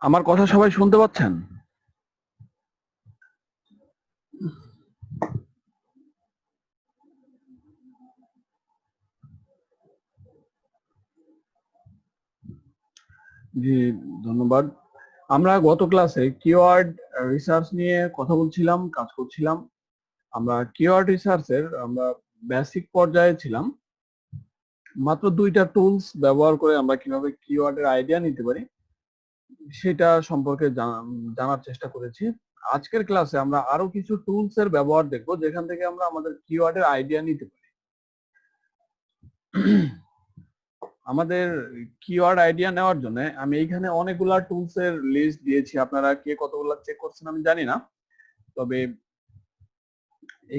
আমার কথা সবাই শুনতে পাচ্ছেন? জি, ধন্যবাদ। আমরা গত ক্লাসে কিওয়ার্ড রিসার্চ নিয়ে কথা বলছিলাম, কাজ করছিলাম। আমরা কিওয়ার্ড রিসার্চের বেসিক পর্যায়ে ছিলাম। মাত্র 2টা টুলস ব্যবহার করে আমরা কিভাবে কিওয়ার্ডের আইডিয়া নিতে পারি সেটা সম্পর্কে জানার চেষ্টা করেছি। আজকের ক্লাসে আমরা আরো কিছু টুলস এর ব্যবহার দেখব যেখান থেকে আমরা আমাদের কিওয়ার্ডের আইডিয়া নিতে পারি। আমাদের কিওয়ার্ড আইডিয়া নেওয়ার জন্য আমি এইখানে অনেকগুলা টুলস এর লিস্ট দিয়েছি। আপনারা কে কতগুলা চেক করছেন আমি জানি না, তবে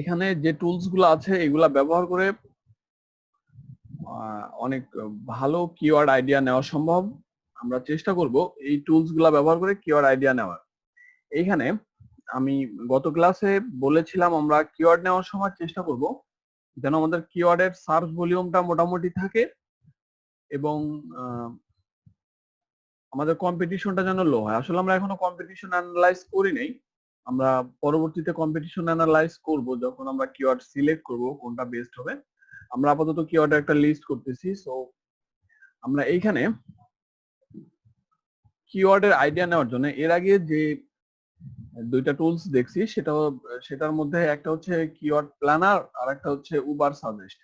এখানে যে টুলস গুলো আছে এগুলা ব্যবহার করে অনেক ভালো কিওয়ার্ড আইডিয়া নেওয়া সম্ভব। আমরা চেষ্টা করব এই টুলস গুলা ব্যবহার করে কিওয়ার্ড আইডিয়া নেওয়ার। এইখানে আমি গত ক্লাসে বলেছিলাম আমরা কিওয়ার্ড নেওয়ার সময় চেষ্টা করব যেন আমাদের কিওয়ার্ডের সার্চ ভলিউমটা মোটামুটি থাকে এবং আমাদের কম্পিটিশনটা যেন লো হয়। আসলে আমরা এখনো কম্পিটিশন অ্যানালাইজ করি নাই। আমরা পরবর্তীতে কম্পিটিশন অ্যানালাইজ করব যখন আমরা কিওয়ার্ড সিলেক্ট করব কোনটা বেস্ট হবে। আমরা আপাতত কিওয়ার্ডের একটা লিস্ট করতেছি। সো আমরা এইখানে কিওয়ার্ডের আইডিয়া নেওয়ার জন্য এর আগে যে 2টা টুলস দেখছি সেটার মধ্যে একটা হচ্ছে কিওয়ার্ড প্ল্যানার আর একটা হচ্ছে উবার সাজেস্ট।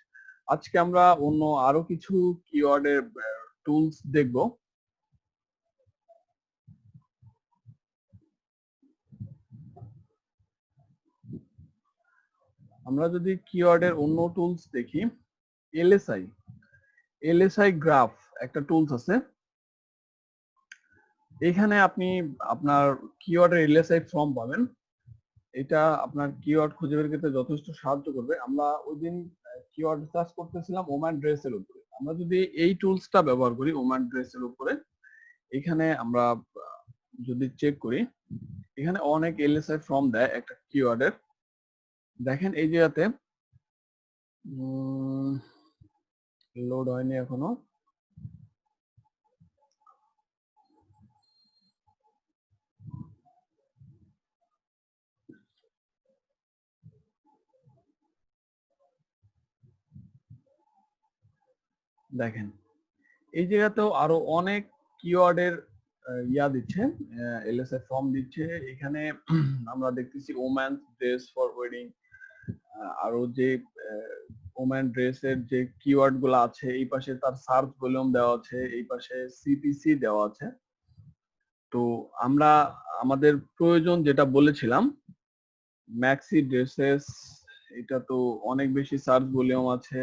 আজকে আমরা অন্য আরো কিছু কিওয়ার্ডের টুলস দেখব। আমরা যদি কিওয়ার্ডের অন্য টুলস দেখি, এলএসআই গ্রাফ একটা টুলস আছে। এখানে আপনি আপনার কিওয়ার্ডের এলএসআই ফর্ম পাবেন। এটা আপনার কিওয়ার্ড খুঁজে বের করতে যথেষ্ট সাহায্য করবে। আমরা ওই দিন কিওয়ার্ড সার্চ করতেছিলাম ওম্যান ড্রেসের উপরে। আমরা যদি এই টুলসটা ব্যবহার করি ওম্যান ড্রেসের উপরে, এখানে আমরা যদি চেক করি এখানে অনেক এলএসআই ফর্ম দেয় একটা কিওয়ার্ডের। দেখেন এই জায়গাতে লোড হয়নি এখনো। দেখেন এই জায়গাতেও আরো অনেক কিওয়ার্ডের ইয়া দিচ্ছে, এলএসআই ফর্ম দিচ্ছে। এখানে আমরা দেখতেছি ওম্যান ড্রেস ফর ওয়েডিং, আরো যে ওম্যান ড্রেসের যে কিওয়ার্ড গুলো আছে এই পাশে তার সার্চ ভলিউম দেওয়া আছে, এই পাশে সিপিসি দেওয়া আছে। তো আমরা আমাদের প্রয়োজন যেটা বলেছিলাম ম্যাক্সি ড্রেসেস, এটা তো অনেক বেশি সার্চ ভলিউম আছে।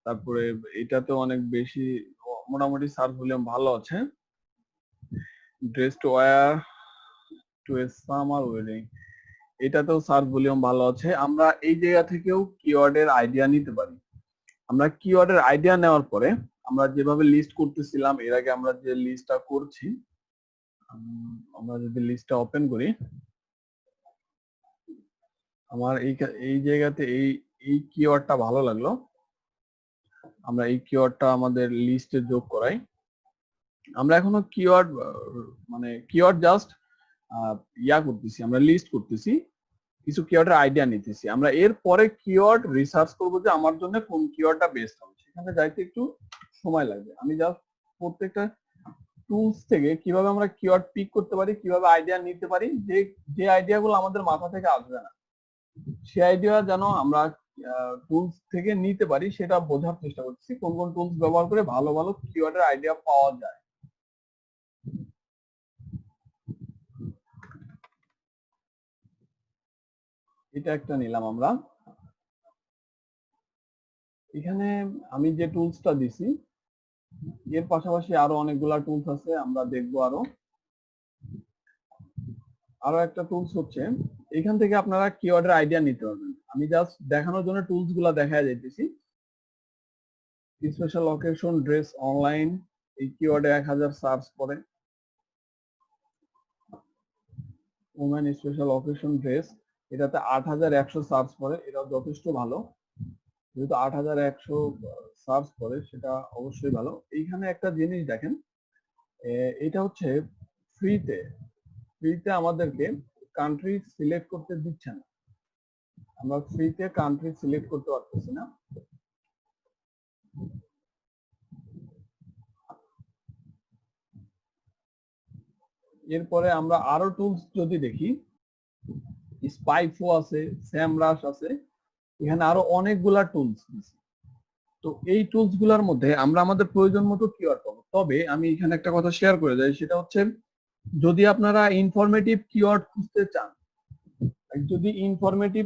তারপরে এটাতে অনেক বেশি, মোটামুটি সার্চ ভলিউম ভালো আছে। ড্রেস টু ওয়্যার টু এ সামার ওয়েডিং, এটাতেও সার্চ ভলিউম ভালো আছে। আমরা এই জায়গা থেকেও কিওয়ার্ডের আইডিয়া নিতে পারি। আমরা কিওয়ার্ডের আইডিয়া নেওয়ার পরে আমরা যেভাবে লিস্ট করতেছিলাম এর আগে আমরা যে লিস্টটা করছি, আমরা যদি লিস্টটা ওপেন করি, আমার এই জায়গাতে এই কিওয়ার্ডটা ভালো লাগলো, আমরা এই কিওয়ার্ডটা আমাদের লিস্টে যোগ করাই। আমরা এখনো কিওয়ার্ড মানে কিওয়ার্ড জাস্ট ইয়া করতেছি, আমরা লিস্ট করতেছি, কিছু কিওয়ার্ডের আইডিয়া নিতেছি। আমরা এর পরে কিওয়ার্ড রিসার্চ করব যে আমার জন্য কোন কিওয়ার্ডটা বেস্ট হবে, সেখানে যাইতে একটু সময় লাগবে। আমি জাস্ট প্রত্যেকটা টুলস থেকে কিভাবে আমরা কিওয়ার্ড পিক করতে পারি, কিভাবে আইডিয়া নিতে পারি, যে আইডিয়া গুলো আমাদের মাথা থেকে আসবে না সে আইডিয়া যেন আমরা টুলস থেকে নিতে পারি সেটা বোঝার চেষ্টা করছি। কোন কোন টুলস ব্যবহার করে ভালো ভালো কিওয়ার্ডের আইডিয়া পাওয়া যায়। এটা একটা নিলাম আমরা। এখানে আমি যে টুলসটা দিছি এর পাশাপাশি আরো অনেকগুলা টুলস আছে, আমরা দেখবো আরো একটা টুলস হচ্ছে এখান থেকে আপনারা কিওয়ার্ডের আইডিয়া নিতে পারবেন। আমি জাস্ট দেখানোর জন্য টুলস গুলা দেখা যাইতেছি। স্পেশাল অকেশন ড্রেস অনলাইন, এই কিওয়ার্ডে 1000 সার্চ করে। ওমেন স্পেশাল অকেশন ড্রেস, এটাতে 8100 সার্চ করে, এটাও যথেষ্ট ভালো। যেহেতু 8100 সার্চ করে সেটা অবশ্যই ভালো। এইখানে একটা জিনিস দেখেন, এটা হচ্ছে ফ্রিতে আমাদেরকে কান্ট্রি সিলেক্ট করতে দিচ্ছে না, আমরা ফ্রিতে কান্ট্রি সিলেক্ট করতে পারতেছি না। এরপরে আমরা আরো টুলস যদি দেখি, স্পাইফো আছে, স্যামরাশ আছে, এখানে আরো অনেকগুলা টুলস দিচ্ছে। তো এই টুলস গুলার মধ্যে আমরা আমাদের প্রয়োজন মতো কিওয়ার্ড পাবো। তবে আমি এখানে একটা কথা শেয়ার করে যাই, সেটা হচ্ছে যদি আপনারা ইনফরমেটিভ কিওয়ার্ড খুঁজতে চান, ইনফরমেটিভ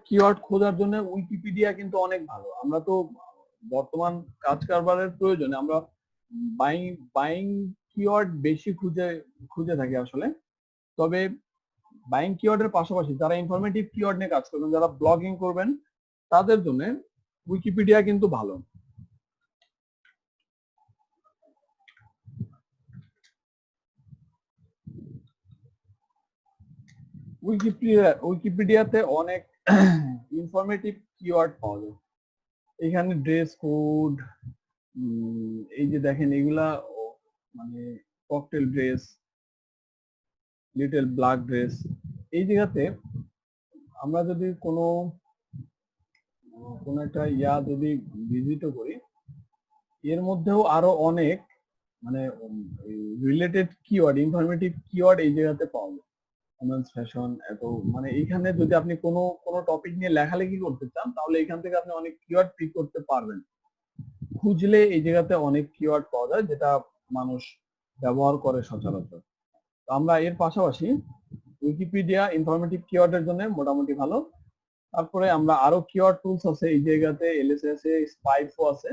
কিওয়ার্ড খোঁজার জন্য উইকিপিডিয়া কিন্তু অনেক ভালো। আমরা তো বর্তমান কাজ কারবারের প্রয়োজনে আমরা বাইং কিওয়ার্ড বেশি খুঁজে থাকি আসলে। তবে বাইং কিওয়ার্ডের পাশাপাশি যারা ইনফরমেটিভ কিওয়ার্ড নিয়ে কাজ করবেন, যারা ব্লগিং করবেন, তাদের জন্য উইকিপিডিয়া কিন্তু ভালো। উইকিপিডিয়াতে অনেক ইনফরমেটিভ কিওয়ার্ড পাওয়া যায়। এখানে ড্রেস কোড, এই যে দেখেন এগুলা মানে cocktail dress, little black dress, এই জায়গাতে আমরা যদি কোনো একটা যদি ভিজিটও করি, এর মধ্যেও আরো অনেক মানে রিলেটেড কিওয়ার্ড, ইনফরমেটিভ কিওয়ার্ড এই জায়গাতে পাওয়া যায়। ফ্যাশন, এত মানে এখানে যদি আপনি কোনো টপিক নিয়ে লেখালেখি করতে চান, তাহলে এখান থেকে আপনি অনেক কিওয়ার্ড পিক করতে পারবেন। খুঁজলে এই জায়গাতে অনেক কিওয়ার্ড পাওয়া যায় যেটা মানুষ ব্যবহার করে সচরাচর। তো আমরা এর পাশাপাশি উইকিপিডিয়া ইনফরমেটিভ কিওয়ার্ডের জন্য মোটামুটি ভালো। তারপরে আমরা আরো কিওয়ার্ড টুলস আছে এই জায়গাতে, এলএসএস এ স্পাইফো আছে।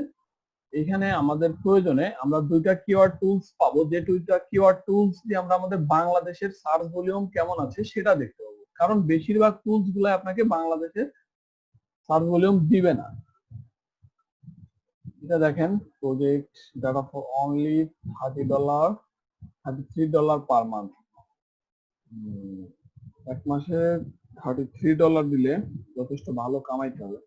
এখানে আমাদের প্রয়োজনে আমরা দুইটা কিওয়ার্ড টুলস পাবো, যে দুইটা কিওয়ার্ড টুলস দিয়ে আমরা আমাদের বাংলাদেশের সার্চ ভলিউম কেমন আছে সেটা দেখতে পাবো। কারণ বেশিরভাগ টুলস গুলো আপনাকে বাংলাদেশের সার্চ ভলিউম দিবে না। এটা দেখেন, project data for only $30, $33 per month. এক মাসে $33 দিলে যথেষ্ট ভালো কামাইতে হবে।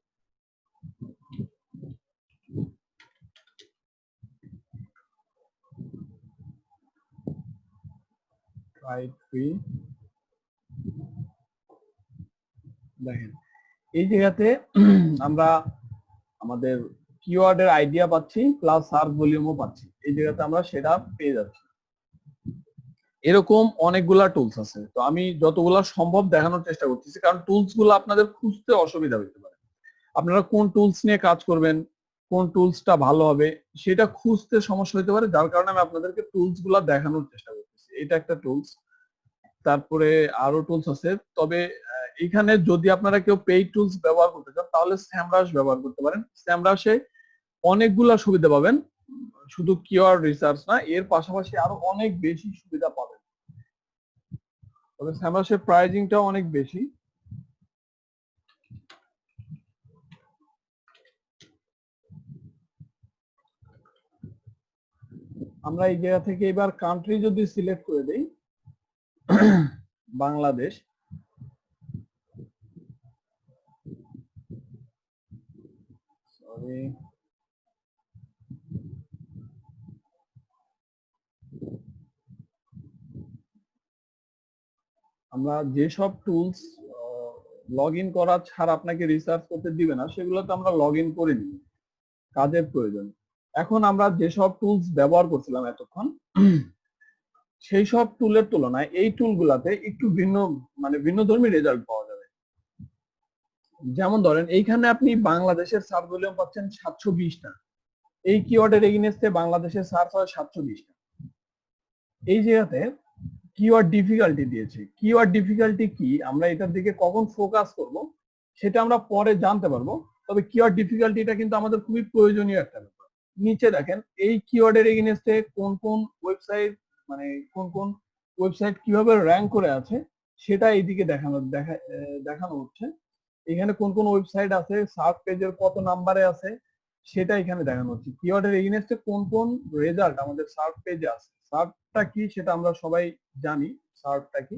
দেখেন এই জায়গাতে আমরা আমাদের কিওয়ার্ডের আইডিয়া পাচ্ছি, প্লাস সার্চ ভলিউমও পাচ্ছি। এই জায়গাতে আমরা সেটা পেয়ে যাচ্ছি। এরকম অনেকগুলা টুলস আছে, তো আমি যতগুলা সম্ভব দেখানোর চেষ্টা করতেছি, কারণ টুলস গুলো আপনাদের খুঁজতে অসুবিধা হতে পারে। আপনারা কোন টুলস নিয়ে কাজ করবেন, কোন টুলসটা ভালো হবে সেটা খুঁজতে সমস্যা হতে পারে, যার কারণে আমি আপনাদেরকে টুলস গুলা দেখানোর চেষ্টা করতেছি। এটা একটা টুলস। তারপরে আরো টুলস আছে, তবে এখানে যদি আপনারা কেউ পেইড টুলস ব্যবহার করতে চান, তাহলে স্যামরাশ ব্যবহার করতে পারেন। স্যামরাশে অনেকগুলা সুবিধা পাবেন, শুধু কিওয়ার্ড রিসার্চ না, এর পাশাপাশি আরো অনেক বেশি সুবিধা পাবেন। তবে স্যামরাশের প্রাইজিংটাও অনেক বেশি। আমরা এই জায়গা থেকে এবার কান্ট্রি যদি সিলেক্ট করে দেই, বাংলাদেশ, সরি আমরা যেসব টুলস লগ ইন করা ছাড়া আপনাকে রিসার্চ করতে দিবে না, সেগুলো তো আমরা লগ ইন করে নিই কাজের প্রয়োজন। এখন আমরা যেসব টুলস ব্যবহার করছিলাম এতক্ষণ, সেই সব টুলের তুলনায় এই টুলগুলাতে একটু ভিন্ন ধর্মী রেজাল্ট পাওয়া যাবে। যেমন ধরেন এইখানে আপনি বাংলাদেশের সার্চ ভলিউম পাচ্ছেন 720টা, এই কিওয়ার্ডের এগেইনস্টে বাংলাদেশের সার্চ হয় 720টা। এই জায়গাতে কিওয়ার্ড ডিফিকাল্টি দিয়েছে। কিওয়ার্ড ডিফিকাল্টি কি, আমরা এটার দিকে কখন ফোকাস করব সেটা আমরা পরে জানতে পারবো। তবে কিওয়ার্ড ডিফিকাল্টিটা কিন্তু আমাদের খুবই প্রয়োজনীয় একটা ব্যাপার। নিচে দেখেন এই কিওয়ার্ডের এগেইনস্টে কোন কোন ওয়েবসাইট কিভাবে র‍্যাঙ্ক করে আছে সেটা এইদিকে দেখানো হচ্ছে। এখানে কোন কোন ওয়েবসাইট আছে, সার্চ পেজের কত নাম্বারে আছে সেটা এখানে দেখানো হচ্ছে। কিওয়ার্ডের এগেইনস্টে কোন কোন রেজাল্ট আমাদের সার্চ পেজে আছে। সার্চটা কি সেটা আমরা সবাই জানি। সার্চটা কি,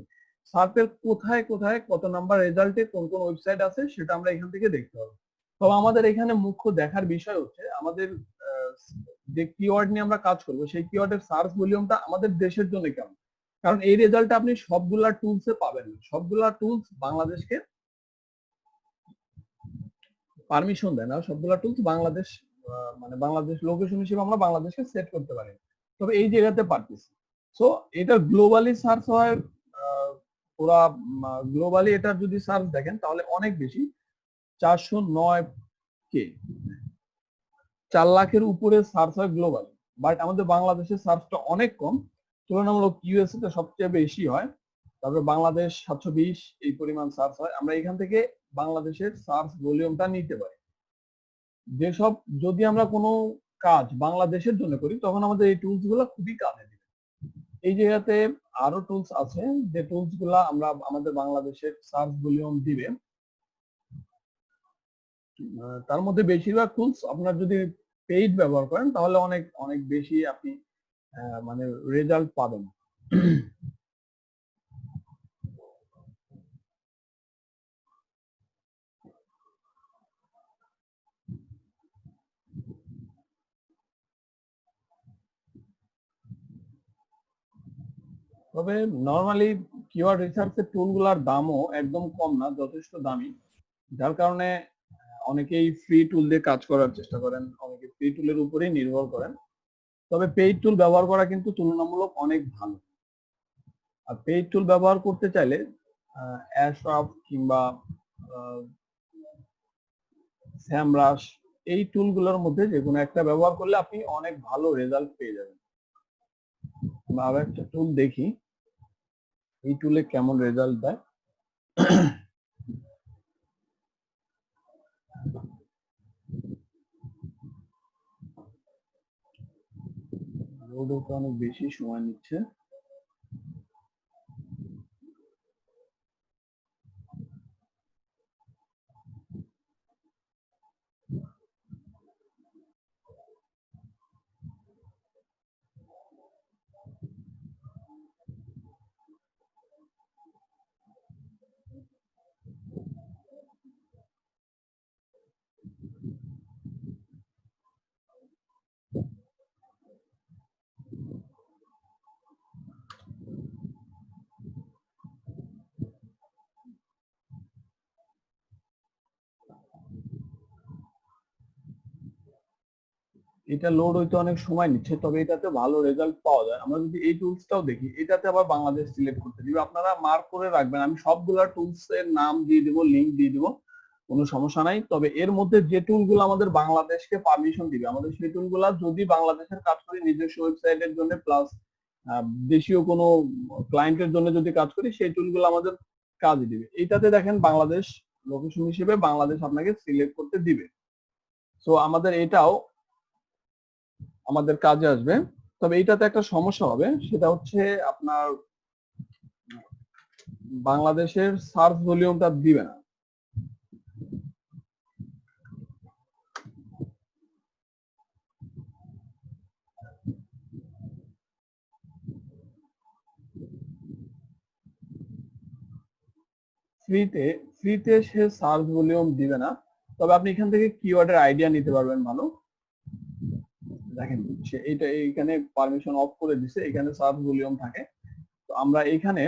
সার্চের কোথায় কোথায় কত নাম্বার রেজাল্টে কোন কোন ওয়েবসাইট আছে সেটা আমরা এখান থেকে দেখতে পাবো। তবে আমাদের এখানে মুখ্য দেখার বিষয় হচ্ছে আমাদের যে কিওয়ার্ড নিয়ে আমরা কাজ করব সেই কিওয়ার্ডের সার্চ ভলিউমটা আমাদের দেশের জন্য কেমন। কারণ এই রেজাল্টটা আপনি সবগুলা টুলসে পাবেন না, সবগুলা টুলস বাংলাদেশকে পারমিশন দেয় না, সবগুলা টুলস বাংলাদেশ মানে বাংলাদেশ লোকেশন হিসেবে আমরা বাংলাদেশকে সেট করতে পারি। তবে এই জায়গাতে পারতেছি। সো এটা গ্লোবালি সার্চ হয়, পুরা গ্লোবালি এটা যদি সার্চ দেখেন তাহলে অনেক বেশি, 409K, 4 লাখের উপরে সার্চ হয় গ্লোবাল। বাট আমাদের বাংলাদেশের সার্চটা অনেক কম, তুলনামূলক ইউএসএ তে সবচেয়ে বেশি হয়, তারপরে বাংলাদেশ 720 এই পরিমাণ সার্চ হয়। আমরা এখান থেকে বাংলাদেশের সার্চ ভলিউমটা নিতে পারি। যেসব যদি আমরা কোনো কাজ বাংলাদেশের জন্য করি তখন আমাদের এই টুলস গুলো খুবই কাজে দিবে। এই জায়গাতে আরো টুলস আছে যে টুলস গুলা আমরা আমাদের বাংলাদেশের সার্চ ভলিউম দিবে। তার মধ্যে বেশিরভাগ টুলস আপনার যদি পেইড ব্যবহার করেন তাহলে অনেক অনেক বেশি আপনি মানে রেজাল্ট পাবেন। তবে নরমালি কিওয়ার্ড রিসার্চের টুলগুলোর দামও একদম কম না, যথেষ্ট দামি। যার কারণে অনেকেই ফ্রি টুল দিয়ে কাজ করার চেষ্টা করেন, অনেকে ফ্রি টুলের উপরেই নির্ভর করেন। তবে পেইড টুল ব্যবহার করা কিন্তু তুলনামূলক অনেক ভালো। আর পেইড টুল ব্যবহার করতে চাইলে অ্যাশরাফ কিংবা স্যামরাশ এই টুলগুলোর মধ্যে যে কোনো একটা ব্যবহার করলে আপনি অনেক ভালো রেজাল্ট পেয়ে যাবেন। আমরা আরো একটা টুল দেখি এই টুলে কেমন রেজাল্ট দেয়। লোড হতে অনেক বেশি সময় নিচ্ছে। এটা লোড হইতে অনেক সময় নিচ্ছে, তবে এটাতে ভালো রেজাল্ট পাওয়া যায়। আমরা যদি এই টুলসটাও দেখি, এটাতে আবার বাংলাদেশ সিলেক্ট করতে দিবে। আপনারা মার্ক করে রাখবেন, আমি সবগুলা টুলস এর নাম দিয়ে দিব, লিংক দিয়ে দিব, কোনো সমস্যা নাই। তবে এর মধ্যে যে টুলগুলো আমাদের বাংলাদেশকে পারমিশন দিবে, আমাদের সেই টুলগুলা যদি বাংলাদেশের কাজ করি নিজস্ব ওয়েবসাইটের জন্য প্লাস দেশীয় কোনো ক্লায়েন্টের জন্য যদি কাজ করি, সেই টুলগুলো আমাদের কাজে দিবে। এইটাতে দেখেন বাংলাদেশ লোকেশন হিসেবে বাংলাদেশ আপনাকে সিলেক্ট করতে দিবে। সো আমাদের এটাও আমাদের কাজে আসবে। তবে এইটাতে একটা সমস্যা হবে, সেটা হচ্ছে আপনার বাংলাদেশের সার্চ ভলিউমটা দিবে না। ফ্রিতে সে সার্চ ভলিউম দিবে না। তবে আপনি এখান থেকে কিওয়ার্ডের আইডিয়া নিতে পারবেন ভালো। দেখেন সে এইটা এইখানে পারমিশন অফ করে দিছে, এখানে সার্চ ভলিউম থাকে। তো আমরা এখানে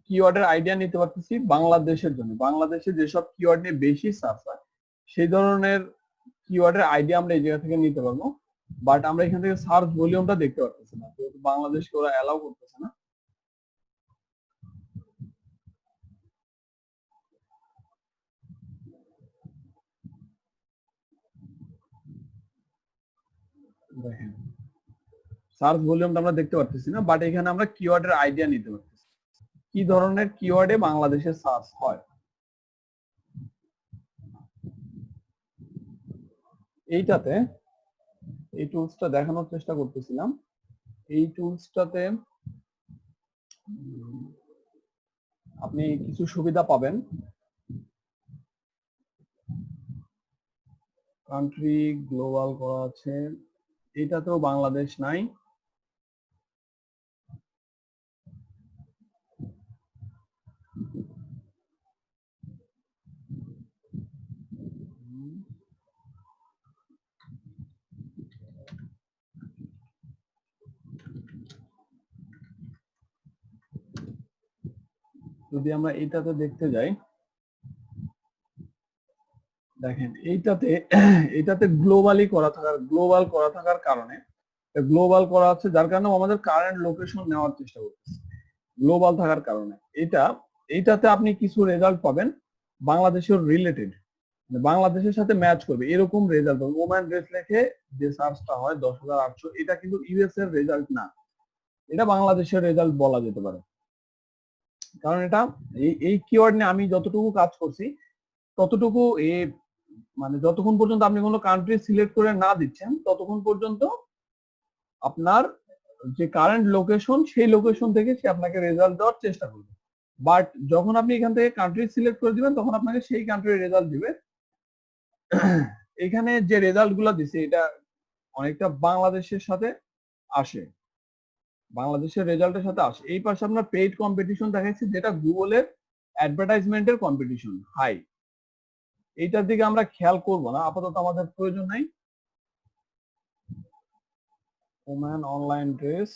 কিওয়ার্ডের আইডিয়া নিতে পারতেছি বাংলাদেশের জন্য। বাংলাদেশে যেসব কিওয়ার্ড নিয়ে বেশি সার্চ হয় সেই ধরনের কিওয়ার্ডের আইডিয়া আমরা এই জায়গা থেকে নিতে পারবো। বাট আমরা এখান থেকে সার্চ ভলিউমটা দেখতে পারতেছি না, যেহেতু বাংলাদেশকে ওরা অ্যালাউ করতেছে না। দেখেন সার্চ ভলিউমটা আমরা দেখতে পারতেছি না, বাট এখানে আমরা কিওয়ার্ডের আইডিয়া নিতে পারতেছি কি ধরনের কিওয়ার্ডে বাংলাদেশে সার্চ হয়। এইটাতে এই টুলসটা দেখানোর চেষ্টা করতেছিলাম। এই টুলসটাতে আপনি কিছু সুবিধা পাবেন। কান্ট্রি গ্লোবাল করা আছে, এটাতেও বাংলাদেশ নাই। যদি আমরা এইটাতে দেখতে যাই, দেখেন এইটাতে গ্লোবাল করা থাকার কারণে, গ্লোবাল করা আছে যার কারণে আমাদের কারেন্ট লোকেশন নেওয়ার চেষ্টা করতেছে গ্লোবাল থাকার কারণে। এইটাতে আপনি কিছু রেজাল্ট পাবেন বাংলাদেশের রিলেটেড, বাংলাদেশের সাথে ম্যাচ করবে এরকম রেজাল্ট পাবেন। ওম্যান ড্রেস লেখে যে সার্চটা হয় 10,800, এটা কিন্তু ইউএস এর রেজাল্ট না, এটা বাংলাদেশের রেজাল্ট বলা যেতে পারে। কারণ এটা এই কিওয়ার্ড নিয়ে আমি যতটুকু কাজ করছি ততটুকু মানে যতক্ষণ পর্যন্ত আপনি কোনো কান্ট্রি সিলেক্ট করে না দিচ্ছেন ততক্ষণ পর্যন্ত আপনার যে কারেন্ট লোকেশন সেই লোকেশন থেকে সে আপনাকে রেজাল্ট দেওয়ার চেষ্টা করবে। বাট যখন আপনি এখান থেকে কান্ট্রি সিলেক্ট করে দিবেন তখন আপনাকে সেই কান্ট্রির রেজাল্ট দিবে। এখানে যে রেজাল্ট গুলো দিছে এটা অনেকটা বাংলাদেশের সাথে আসে, বাংলাদেশের রেজাল্টের সাথে আসে। এই পাশে আপনার পেইড কম্পিটিশন দেখাচ্ছি যেটা গুগলের অ্যাডভার্টাইজমেন্টের কম্পিটিশন হাই, এইটার দিকে আমরা খেয়াল করব না আপাতত, আমাদের প্রয়োজন নাই। ওম্যান অনলাইন ড্রেস,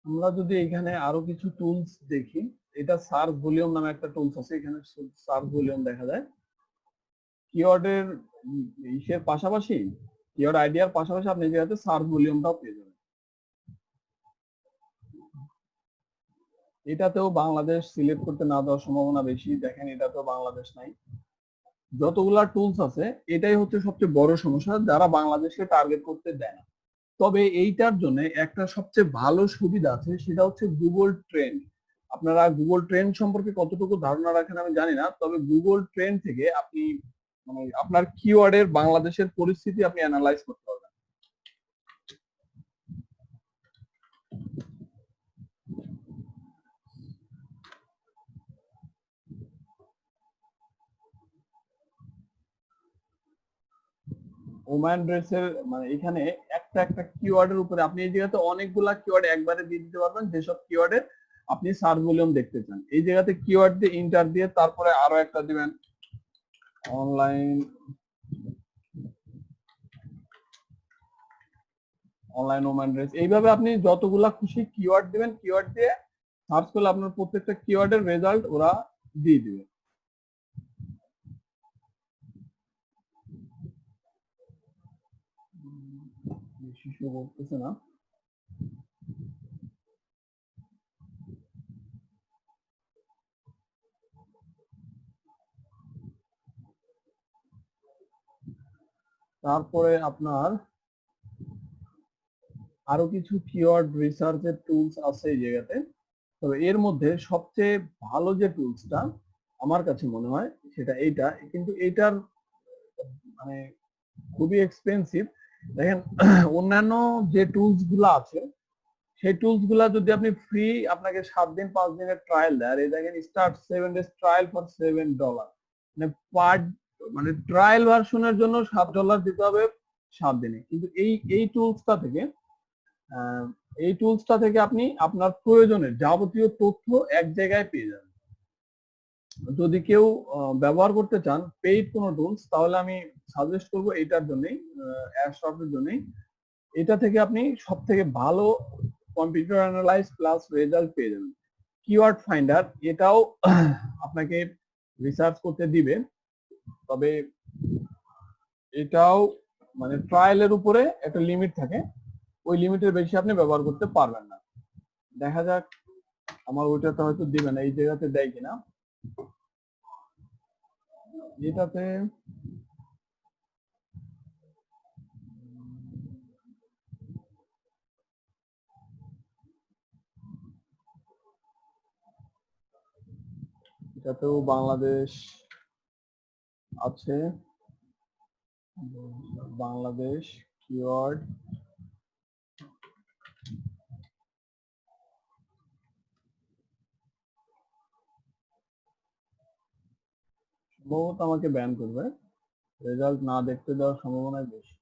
আমরা যদি এখানে আরো কিছু টুলস দেখি, এটা সার্চ ভলিউম নামে একটা টুলস আছে, এখানে সার্চ ভলিউম দেখা যায়। কিওয়ার্ডের ইসের পাশাপাশি, কিওয়ার্ড আইডিয়ার পাশাপাশি আপনি যেটাতে সার্চ ভলিউমটাও পেয়ে যাবেন। এটাতেও বাংলাদেশ সিলেক্ট করতে না দেওয়ার সম্ভাবনা বেশি, দেখেন এটাতেও বাংলাদেশ নাই। যতগুলা টুলস আছে এটাই হচ্ছে সবচেয়ে বড় সমস্যা, যারা বাংলাদেশকে টার্গেট করতে দেয় না। তবে এইটার জন্য একটা সবচেয়ে ভালো সুবিধা আছে, সেটা হচ্ছে গুগল ট্রেন্ড। আপনারা গুগল ট্রেন্ড সম্পর্কে কতটুকু ধারণা রাখেন আমি জানি না, তবে গুগল ট্রেন্ড থেকে আপনি মানে আপনার কিওয়ার্ডের বাংলাদেশের পরিস্থিতি আপনি অ্যানালাইজ করতে পারবেন। ওম্যান ড্রেসের মানে এখানে একটা একটা কিওয়ার্ডের উপরে আপনি এই জায়গাতে অনেকগুলা কিওয়ার্ড একবারে দিয়ে দিতে পারবেন, যেসব কিওয়ার্ডে আপনি সার্চ ভলিউম দেখতে চান। এই জায়গাতে কিওয়ার্ড দিয়ে ইন্টার দিয়ে তারপরে আরো একটা দিবেন অনলাইন ওম্যান ড্রেস। এইভাবে আপনি যতগুলা খুশি কিওয়ার্ড দিবেন, কিওয়ার্ড দিয়ে সার্চ করলে আপনার প্রত্যেকটা কিওয়ার্ডের রেজাল্ট ওরা দিয়ে দিবে। বেশি শো করতেছে না। তারপরে আপনার আরো কিছু কিওয়ার্ড রিসার্চের টুলস আছে এই জায়গাতে। তবে এর মধ্যে সবচেয়ে ভালো যে টুলসটা আমার কাছে মনে হয় সেটা এইটা, কিন্তু এইটার মানে খুবই এক্সপেন্সিভ। দেখেন অন্যান্য যে টুলস গুলা আছে সেই টুলস গুলা যদি আপনি ফ্রি, আপনাকে 7 দিন 5 দিনের ট্রায়াল দেয়, আর এই দেখেন স্টার্ট 7 days ট্রায়াল ফর $7, মানে পার মানে ট্রায়াল ভার্সনের জন্য $7 দিতে হবে 7 দিনে। কিন্তু এই টুলসটা থেকে আপনি আপনার প্রয়োজনের যাবতীয় তথ্য এক জায়গায় পেয়ে যাবেন। যদি কেউ ব্যবহার করতে চান পেইড কোনো টুলস, তাহলে আমি সাজেস্ট করবো এইটার জন্যই, অ্যাডস্টপের জন্যই। এটা থেকে আপনি সব থেকে ভালো কম্পিউটার অ্যানালাইজ প্লাস রেজাল্ট পেয়ে যাবেন। কিওয়ার্ড ফাইন্ডার এটাও আপনাকে রিসার্চ করতে দিবে, তবে এটাও মানে ট্রায়ালের উপরে একটা লিমিট থাকে, ওই লিমিটের বেশি আপনি ব্যবহার করতে পারবেন না। দেখা যাক আমার ওইটাতে হয়তো দিবে না, এই জায়গাতে দেয় কিনা। এটাতে এটাতেও বাংলাদেশ আছে, বাংলাদেশ কিওয়ার্ড বহুত আমাকে ব্যান করবে। রেজাল্ট না দেখতে দেওয়ার সম্ভাবনা বেশি।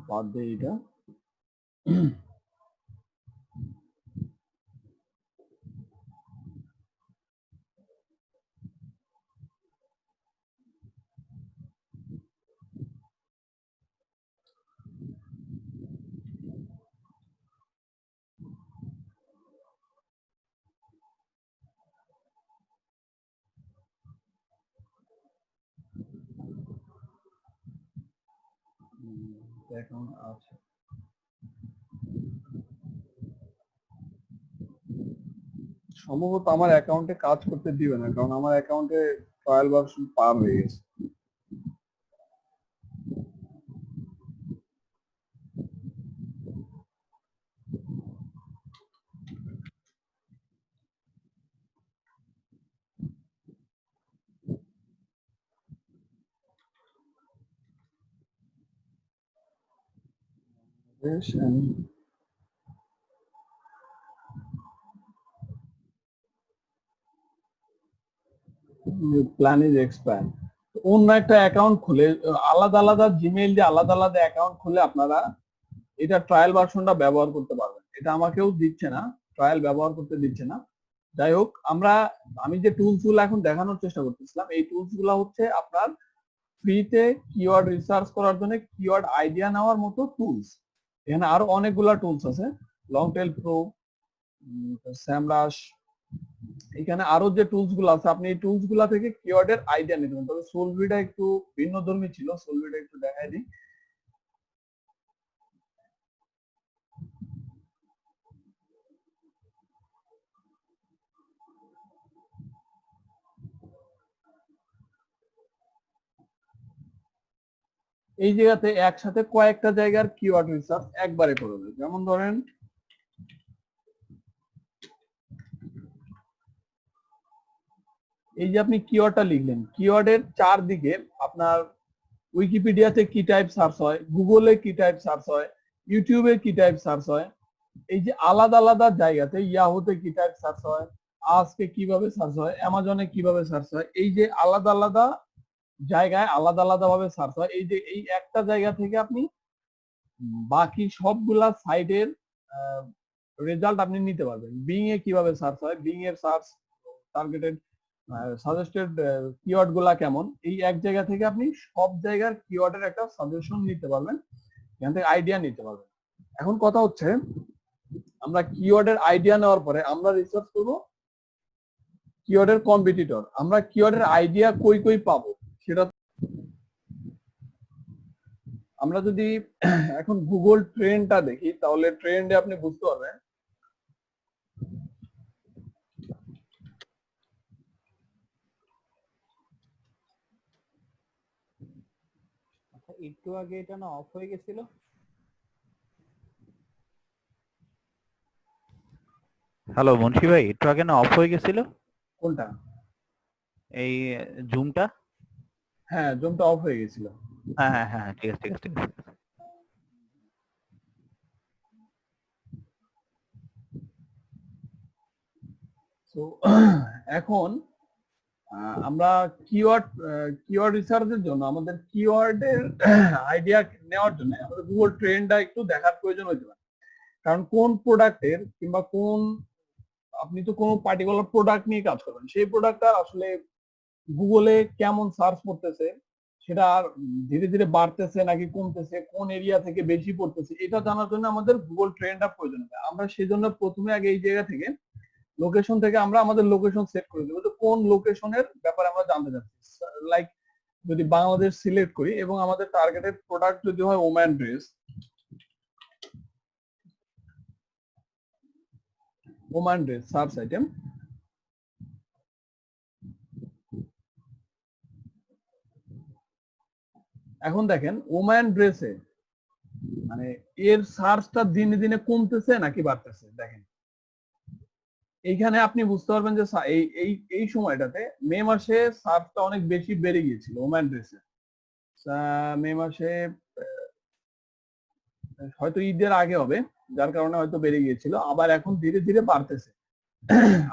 বাদ দিয়ে এটা এখন আছে সম্ভবত আমার অ্যাকাউন্টে কাজ করতে দিবে না, কারণ আমার অ্যাকাউন্টে ট্রায়াল ভার্সন পার হয়ে গেছে। Plan is expire. অন্য একটা অ্যাকাউন্ট খুলে আলাদা আলাদা জিমেইল দিয়ে আলাদা আলাদা অ্যাকাউন্ট খুলে আপনারা এটা ট্রায়াল ভার্সনটা ব্যবহার করতে পারবেন। এটা আমাকেও দিচ্ছে না, ট্রায়াল ব্যবহার করতে দিচ্ছে না। যাই হোক, আমি যে টুলস গুলো এখন দেখানোর চেষ্টা করতেছিলাম, এই টুলস গুলো হচ্ছে আপনার ফ্রিতে কিওয়ার্ড রিসার্চ করার জন্য কিওয়ার্ড আইডিয়া নেওয়ার মতো টুলস। এখানে আরো অনেকগুলা টুলস আছে, লং টেল প্রো, স্যামরাশ, এখানে আরো যে টুলস গুলো আছে আপনি এই টুলস গুলা থেকে কিওয়ার্ডের আইডিয়া নিতে পারেন। তবে সোলভিটা একটু ভিন্নধর্মী ছিল, সোলভিটা একটু দেখাই দিই। এই জায়গাতে একসাথে কয়েকটা জায়গার কিওয়ার্ড রিসার্চ একবারে করে দেবে। যেমন ধরেন এই যে আপনি কিওয়ার্ডটা লিখলেন, কিওয়ার্ডের চারদিকে আপনার উইকিপিডিয়াতে কি টাইপ সার্চ হয়, গুগলে কি টাইপ সার্চ হয়, ইউটিউবে কি টাইপ সার্চ হয়, এই যে আলাদা আলাদা জায়গাতে ইয়াহুতে কি টাইপ সার্চ হয়, আজকে কিভাবে সার্চ হয়, অ্যামাজনে কিভাবে সার্চ হয়, এই যে আলাদা আলাদা জায়গায় আলাদা আলাদা ভাবে সার্চ হয়। এই যে এই একটা জায়গা থেকে আপনি বাকি সবগুলা সাইটের রেজাল্ট আপনি নিতে পারবেন। বিং এ কিভাবে সার্চ হয়, বিং এর সার্চ টার্গেটেড সাজেস্টেড কিওয়ার্ড গুলা কেমন, এই এক জায়গা থেকে আপনি সব জায়গার কিওয়ার্ডের একটা সাজেশন নিতে পারবেন, এখান থেকে আইডিয়া নিতে পারবেন। এখন কথা হচ্ছে আমরা কিওয়ার্ডের আইডিয়া নেওয়ার পরে আমরা রিসার্চ করব কিওয়ার্ডের কম্পিটিটর। আমরা কিওয়ার্ডের আইডিয়া কই কই পাবো সেটা আমরা যদি এখন গুগল ট্রেন্ডটা দেখি তাহলে ট্রেন্ডে আপনি বুঝতে পারবেন একটু আগে এটা না অফ হয়ে গেছিল। হ্যালো মুন্সি ভাই, একটু আগে না অফ হয়ে গেছিল। কোনটা? এই জুমটা। হ্যাঁ, জুমটা অফ হয়ে গেছিল। হ্যাঁ হ্যাঁ হ্যাঁ, ঠিক আছে ঠিক আছে ঠিক আছে। তো এখন আমরা কিওয়ার্ড রিসার্চের জন্য আমাদের কিওয়ার্ডের আইডিয়া নেওয়ার জন্য আমাদের গুগল ট্রেন্ডটা একটু দেখার প্রয়োজন হতে পারে। কারণ কোন প্রোডাক্টের কিংবা আপনি তো কোনো পার্টিকুলার প্রোডাক্ট নিয়ে কাজ করবেন, সেই প্রোডাক্টটা আসলে গুগলে কেমন সার্চ করতেছে, সেটা আর ধীরে ধীরে বাড়তেছে নাকি কমতেছে, কোন এরিয়া থেকে বেশি পড়তেছে, এটা জানার জন্য আমাদের গুগল ট্রেন্ডটা প্রয়োজন হবে। আমরা সেই জন্য প্রথমে আগে এই জায়গা থেকে লোকেশন থেকে আমরা আমাদের লোকেশন সেট করে দেবো, যে কোন লোকেশনের ব্যাপারে আমরা জানতে চাচ্ছি। লাইক যদি বাংলাদেশ সিলেক্ট করি এবং আমাদের টার্গেটেড প্রোডাক্ট যদি হয় ওম্যান ড্রেস, সার্চ আইটেম। এখন দেখেন ওম্যান ড্রেসে মানে এর সার্চটা দিনে দিনে কমতেছে নাকি বাড়তেছে, দেখেন এইখানে আপনি বুঝতে পারবেন যে এই এই এই সময়টাতে মে মাসে সার্চটা অনেক বেশি বেড়ে গিয়েছিল ওম্যান ড্রেসে। মে মাসে হয়তো ঈদের আগে হবে, যার কারণে হয়তো বেড়ে গিয়েছিল, আবার এখন ধীরে ধীরে বাড়তেছে।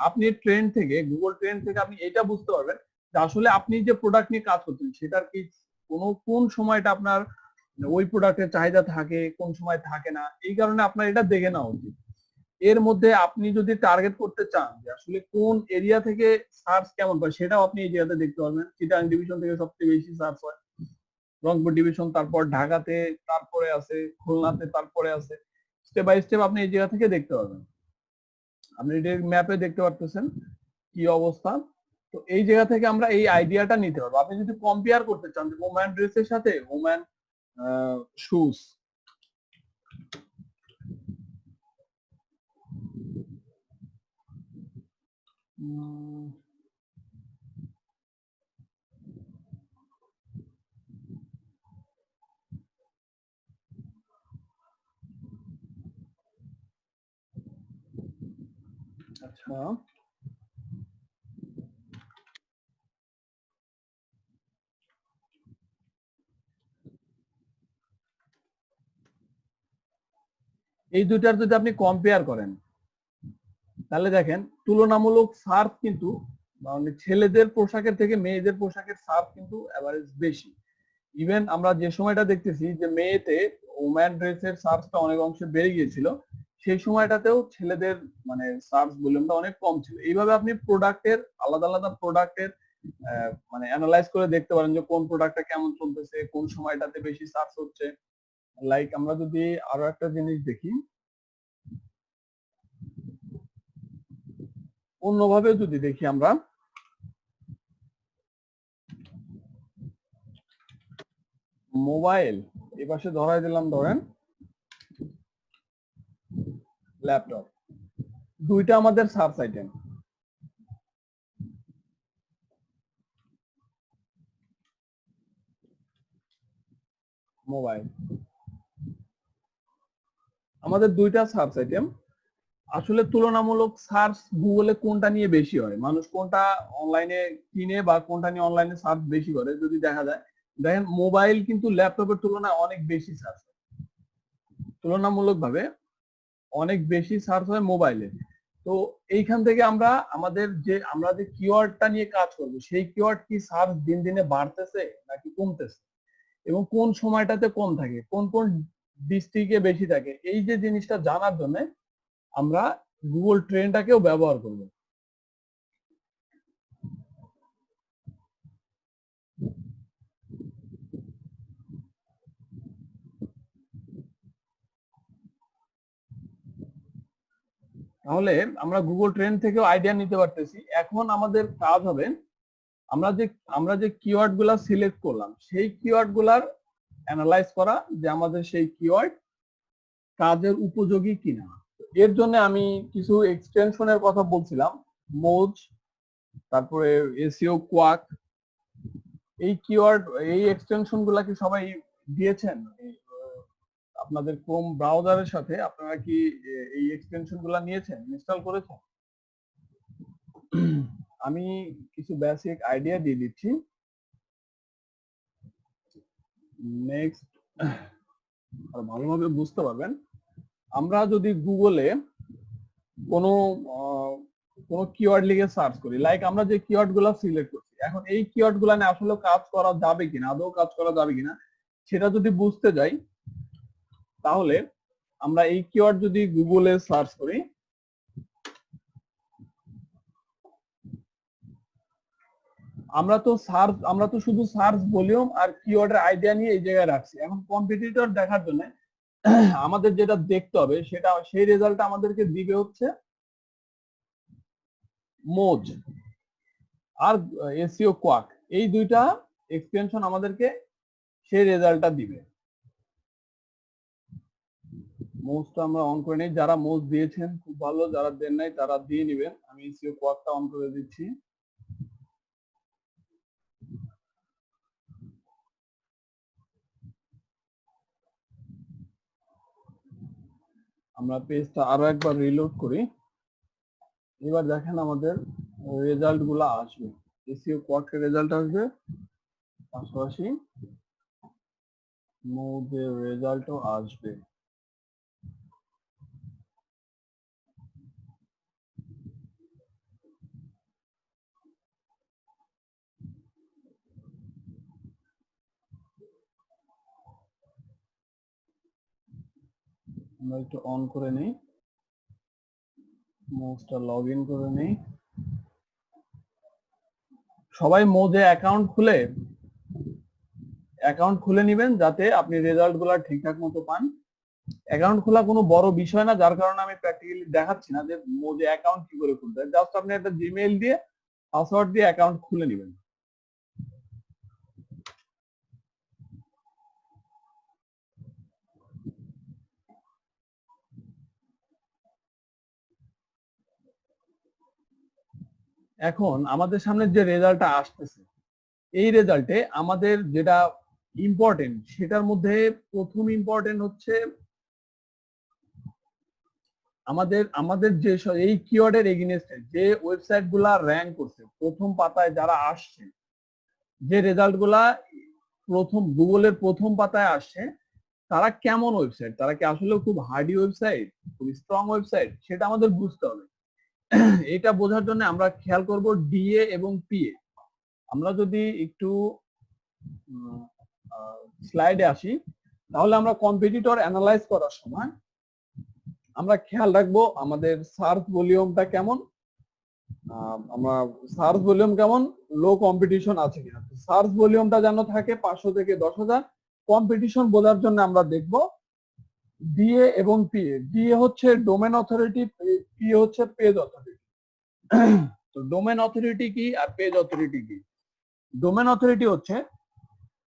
আপনি ট্রেন্ড থেকে, গুগল ট্রেন্ড থেকে আপনি এটা বুঝতে পারবেন যে আসলে আপনি যে প্রোডাক্ট নিয়ে কাজ করছেন সেটার কি কোন সময়টা আপনার ওই প্রোডাক্টের চাহিদা থাকে, কোন সময় থাকে না। এই কারণে আপনার এটা দেখে নেওয়া উচিত। এর মধ্যে আপনি যদি টার্গেট করতে চান যে আসলে কোন এরিয়া থেকে সার্চ কেমন পায়, সেটাও আপনি এই জায়গাতে দেখতে পারবেন। চিটাগাং ডিভিশন থেকে সবচেয়ে বেশি সার্চ হয়, রংপুর ডিভিশন, তারপর ঢাকাতে, তারপরে আছে খুলনাতে, তারপরে আছে। স্টেপ বাই স্টেপ আপনি এই জায়গা থেকে দেখতে পারবেন। আপনি ম্যাপে দেখতে পারতেছেন কি অবস্থা। তো এই জায়গা থেকে আমরা এই আইডিয়াটা নিতে পারবো। আপনি যদি কম্পেয়ার করতে চান যে ওম্যান ড্রেসের সাথে ওম্যান শুজ, আচ্ছা এই দুইটার যদি আপনি কম্পেয়ার করেন তাহলে দেখেন তুলনামূলক সার্চ কিন্তু মানে ছেলেদের পোশাকের থেকে মেয়েদের পোশাকের সার্চ কিন্তু এভারেজ বেশি। ইভেন আমরা যে সময়টা দেখতেছি যে মেয়েতে ওম্যান ড্রেসের সার্চটা অনেক অংশে বেড়ে গিয়েছিল, সেই সময়টাতেও ছেলেদের মানে সার্চ ভলিউমটা অনেক কম ছিল। এইভাবে আপনি প্রোডাক্টের আলাদা আলাদা প্রোডাক্টের মানে অ্যানালাইজ করে দেখতে পারেন যে কোন প্রোডাক্টটা কেমন চলতেছে, কোন সময়টাতে বেশি সার্চ হচ্ছে। লাইক আমরা যদি আরো একটা জিনিস দেখি, অন্যভাবে যদি দেখি আমরা, মোবাইল এপাশে ধরাই দিলাম, ধরেন ল্যাপটপ, দুইটা আমাদের সার্চ আইটেম। মোবাইল আমাদের দুইটা সার্চ আইটেম। আসলে তুলনামূলক সার্চ গুগলে কোনটা নিয়ে বেশি হয়, মানুষ কোনটা অনলাইনে কিনে বা কোনটা নিয়ে অনলাইনে সার্চ বেশি করে যদি দেখা যায়, দেখেন মোবাইল কিন্তু ল্যাপটপের তুলনায় অনেক বেশি সার্চ, তুলনামূলকভাবে অনেক বেশি সার্চ হয় মোবাইলে। তো এইখান থেকে আমরা আমরা যে কিওয়ার্ডটা নিয়ে কাজ করব সেই কিওয়ার্ড কি সার্চ দিন দিনে বাড়তেছে নাকি কমতেছে, এবং কোন সময়টাতে কম থাকে, কোন কোন ডিস্ট্রিক্টে বেশি থাকে, এই যে জিনিসটা জানার জন্য আমরা গুগল ট্রেন্ডটাকেও ব্যবহার করব। তাহলে আমরা গুগল ট্রেন্ড থেকেও আইডিয়া নিতে পারতেছি। এখন আমাদের কাজ হবে আমরা যে কিওয়ার্ড গুলা সিলেক্ট করলাম সেই কিওয়ার্ড গুলার অ্যানালাইজ করা যে আমাদের সেই কিওয়ার্ড কাজের উপযোগী কিনা। এর জন্য আমি কিছু এক্সটেনশনের কথা বলছিলাম, মোজ, তারপরে এসইও কোয়াক, এই কিওয়ার্ড, এই এক্সটেনশন গুলা কি সবাই দিয়েছেন? আপনাদের ক্রোম ব্রাউজারের সাথে আপনারা কি এই এক্সটেনশন গুলা নিয়েছেন, ইনস্টল করেছেন? আমি কিছু বেসিক আইডিয়া দিয়ে দিচ্ছি, নেক্সট আর ভালোভাবে বুঝতে পারবেন। আমরা যদি গুগলে কোনো কোনো কিওয়ার্ড লিখে সার্চ করি, লাইক আমরা যে কিওয়ার্ড গুলা সিলেক্ট করছি, এখন এই কিওয়ার্ড গুলা নিয়ে আসলে কাজ করা যাবে কিনা, আদৌ কাজ করা যাবে কিনা সেটা যদি বুঝতে যাই, তাহলে আমরা এই কিওয়ার্ড যদি গুগলে সার্চ করি, আমরা তো শুধু সার্চ ভলিউম আর কিওয়ার্ডের আইডিয়া নিয়ে এই জায়গায় রাখছি। এখন কম্পিটিটর দেখার জন্য আমাদের যেটা দেখতে হবে সেটা, সেই রেজাল্টটা আমাদেরকে দিবে হচ্ছে মোজ আর এসইও কোয়াক, এই দুইটা এক্সটেনশন আমাদেরকে সেই রেজাল্টটা দিবে। মোজটা আমরা অন করে নিই, যারা মোজ দিয়েছেন খুব ভালো, যারা দেন নাই তারা দিয়ে নেবেন। আমি এসইও কোয়াকটা অন করে দিচ্ছি। আমরা পেজটা আরো একবার রিলোড করি। এবার দেখেন আমাদের রেজাল্ট গুলা আসবে, এসইও কোয়ার্কের রেজাল্ট আসবে, পাশাপাশি মোদের রেজাল্টও আসবে। আমরা একটু অন করে নেই, মোজটা লগ ইন করে নেই। সবাই মোজে অ্যাকাউন্ট খুলে নেবেন যাতে আপনি রেজাল্ট গুলা ঠিকঠাক মতো পান। অ্যাকাউন্ট খোলা কোনো বড় বিষয় না, যার কারণে আমি প্র্যাকটিক্যালি দেখাচ্ছি না যে মোজে অ্যাকাউন্ট কি করে খুলতে হয়। জাস্ট আপনি একটা জিমেইল দিয়ে পাসওয়ার্ড দিয়ে অ্যাকাউন্ট খুলে নেবেন। এখন আমাদের সামনে যে রেজাল্টটা আসতেছে, এই রেজাল্টে আমাদের যেটা ইম্পর্টেন্ট সেটার মধ্যে প্রথম ইম্পর্টেন্ট হচ্ছে আমাদের আমাদের যে এই কিওয়ার্ডের এগেইনস্টে যে ওয়েবসাইট গুলা র্যাঙ্ক করছে, প্রথম পাতায় যারা আসছে, যে রেজাল্ট গুলা প্রথম গুগলের প্রথম পাতায় আসছে, তারা কেমন ওয়েবসাইট, তারা কি আসলে খুব হার্ডি ওয়েবসাইট, খুব স্ট্রং ওয়েবসাইট, সেটা আমাদের বুঝতে হবে। এটা বোঝার জন্য আমরা খেয়াল করব ডিএ এবং পিএ। আমরা যদি একটু স্লাইডে আসি, তাহলে আমরা কম্পিটিটর অ্যানালাইজ করার সময় আমরা খেয়াল রাখবো আমাদের সার্চ ভলিউমটা কেমন, আমরা সার্চ ভলিউম কেমন, লো কম্পিটিশন আছে কিনা। সার্চ ভলিউমটা যেন থাকে 500 থেকে 10,000। কম্পিটিশন বোঝার জন্য আমরা দেখব ডিএ এবং পিএ। ডিএ হচ্ছে ডোমেন অথরিটি, পিএ হচ্ছে পেজ অথরিটি। তো ডোমেন অথরিটি কি আর পেজ অথরিটি কি? ডোমেন অথরিটি হচ্ছে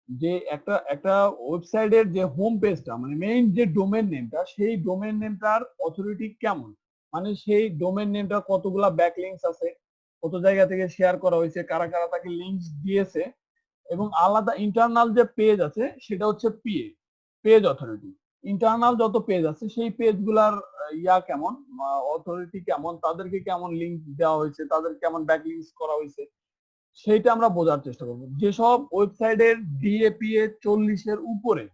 যে একটা ওয়েবসাইটের যে হোম পেজটা, মানে মেইন যে ডোমেন নেমটা, সেই ডোমেন নেমটার অথরিটি কেমন, মানে সেই ডোমেন নেমটা কতগুলা ব্যাকলিংকস আছে, কত জায়গা থেকে শেয়ার করা হয়েছে, কারা কারা তাকে লিংকস দিয়েছে, এবং আলাদা ইন্টারনাল যে পেজ আছে সেটা হচ্ছে পিএ, পেজ অথরিটি। ইন্টারনাল যত পেজ আছে সেই পেজগুলার কেমন, অথরিটি কেমন, তাদেরকে কেমন লিংক দেওয়া হয়েছে, তাদের কেমন ব্যাকলিংকস করা হয়েছে, সেইটা আমরা বোঝার চেষ্টা করবো। যেসব ওয়েবসাইটের ডিএপিএ 40-এর উপরে,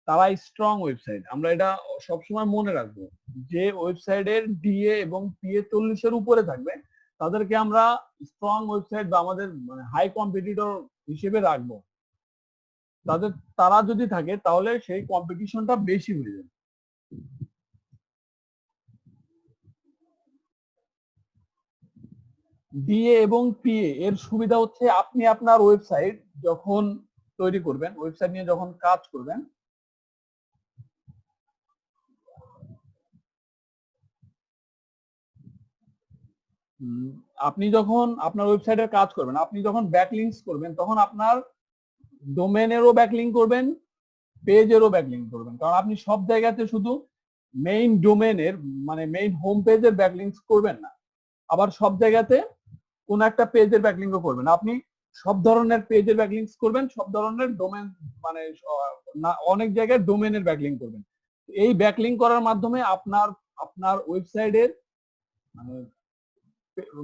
তারা স্ট্রং ওয়েবসাইট। আমরা এটা সবসময় মনে রাখবো, যে ওয়েবসাইটের ডিএ এবং পিএ 40-এর উপরে থাকবে তাদেরকে আমরা স্ট্রং ওয়েবসাইট বা আমাদের মানে হাই কম্পিটিটর হিসেবে রাখবো। তারা যদি থাকে তাহলে সেই কম্পিটিশনটা বেশি হয়ে যাবে। ডিএ এবং পিএ এর সুবিধা হচ্ছে, আপনি আপনার ওয়েবসাইট যখন তৈরি করবেন, ওয়েবসাইট নিয়ে যখন কাজ করবেন, আপনি যখন আপনার ওয়েবসাইটের কাজ করবেন, আপনি যখন ব্যাকলিংকস করবেন, তখন আপনার ডোমেনেরও ব্যাকলিংক করবেন, পেজেরও ব্যাকলিংক করবেন। কারণ আপনি সব জায়গাতে শুধু মেইন ডোমেনের মানে মেইন হোম পেজের ব্যাকলিংকস করবেন না, আবার সব জায়গাতে কোন একটা পেজের ব্যাকলিংকও করবেন। আপনি সব ধরনের পেজের ব্যাকলিংকস করবেন, সব ধরনের ডোমেন মানে অনেক জায়গায় ডোমেনের ব্যাকলিংক করবেন। এই ব্যাকলিংক করার মাধ্যমে আপনার আপনার ওয়েবসাইটের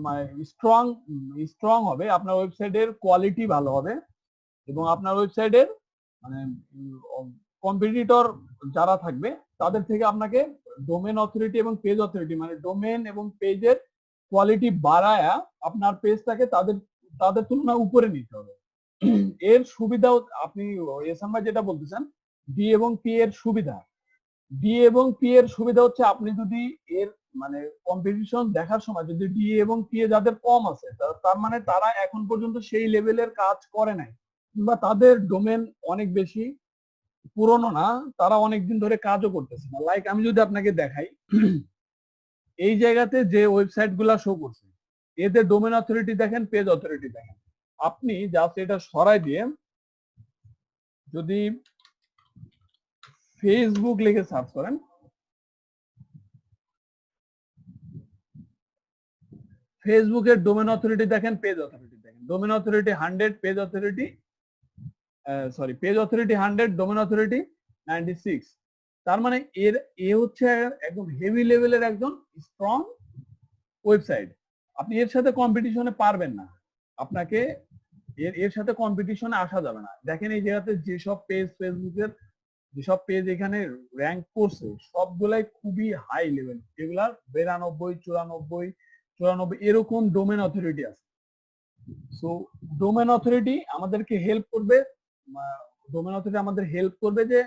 মানে স্ট্রং হবে, আপনার ওয়েবসাইটের কোয়ালিটি ভালো হবে, এবং আপনার ওয়েবসাইটের মানে কম্পিটিটর যারা থাকবে তাদের থেকে আপনাকে ডোমেন অথরিটি এবং পেজ অথরিটি, মানে ডোমেন এবং পেজের কোয়ালিটি বাড়ায়া আপনার পেজটাকে তাদের তাদের তুলনায় উপরে নিতে হবে। এর সুবিধাও আপনি এসান ভাই যেটা বলতেছেন, ডি এবং পি এর সুবিধা, ডি এবং পি এর সুবিধা হচ্ছে, আপনি যদি এর মানে কম্পিটিশন দেখার সময় যদি ডি এবং পি এ যাদের কম আছে, তার মানে তারা এখন পর্যন্ত সেই লেভেলের কাজ করে নাই, কিংবা তাদের ডোমেন অনেক বেশি পুরনো না, তারা অনেকদিন ধরে কাজও করতেছে না। লাইক আমি যদি আপনাকে দেখাই, এই জায়গাতে যে ওয়েবসাইট গুলা শো করছে, এদের ডোমেন অথরিটি দেখেন, পেজ অথরিটি দেখেন। আপনি জাস্ট এটা সরাই দিয়ে যদি ফেসবুক লিখে সার্চ করেন, ফেসবুকের ডোমেন অথরিটি দেখেন, পেজ অথরিটি দেখেন। Domain authority 100, page authority page authority 100, domain authority 96। তার মানে এর হচ্ছে একদম হেভি লেভেলের একজন স্ট্রং ওয়েবসাইট, আপনি এর সাথে কম্পিটিশনে পারবেন না। আপনাকে এর সাথে কম্পিটিশনে আসা যাবে না। দেখেন এই জায়গাতে যেসব পেজ ফেসবুকের যেসব পেজ এখানে র্যাঙ্ক করছে সবগুলাই খুবই হাই লেভেল, এগুলার 92, 94, 94 এরকম ডোমেন অথরিটি আছে। সো ডোমেন অথরিটি আমাদেরকে হেল্প করবে, ডোমেন অথরিটি আমাদের হেল্প করবে যে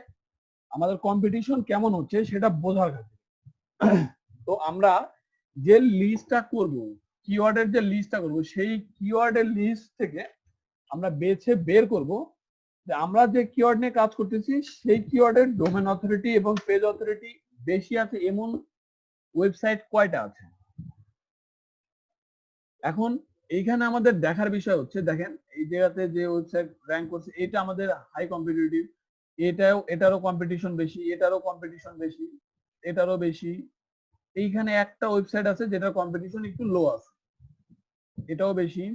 আমাদের কম্পিটিশন কেমন হচ্ছে সেটা বোঝার ক্ষেত্রে। তো আমরা যে লিস্টটা করব, কিওয়ার্ডের যে লিস্টটা করব, সেই কিওয়ার্ডের লিস্ট থেকে আমরা বেছে বের করব যে আমরা যে কিওয়ার্ড নিয়ে কাজ করতেছি সেই কিওয়ার্ডের ডোমেন অথরিটি এবং পেজ অথরিটি বেশি আছে এমন ওয়েবসাইট কয়টা আছে। এখন এইখানে আমাদের দেখার বিষয় হচ্ছে, দেখেন এই জায়গাতে যে ওয়েবসাইট র্যাঙ্ক করছে এটা আমাদের হাই কম্পিটিটিভ, এটারও কম্পিটিশন বেশি, এটারও কম্পিটিশন বেশি, এটারও বেশি। এইখানে একটা ওয়েবসাইট আছে যেটার কম্পিটিশন একটু লো আছে, এটাও বেশি,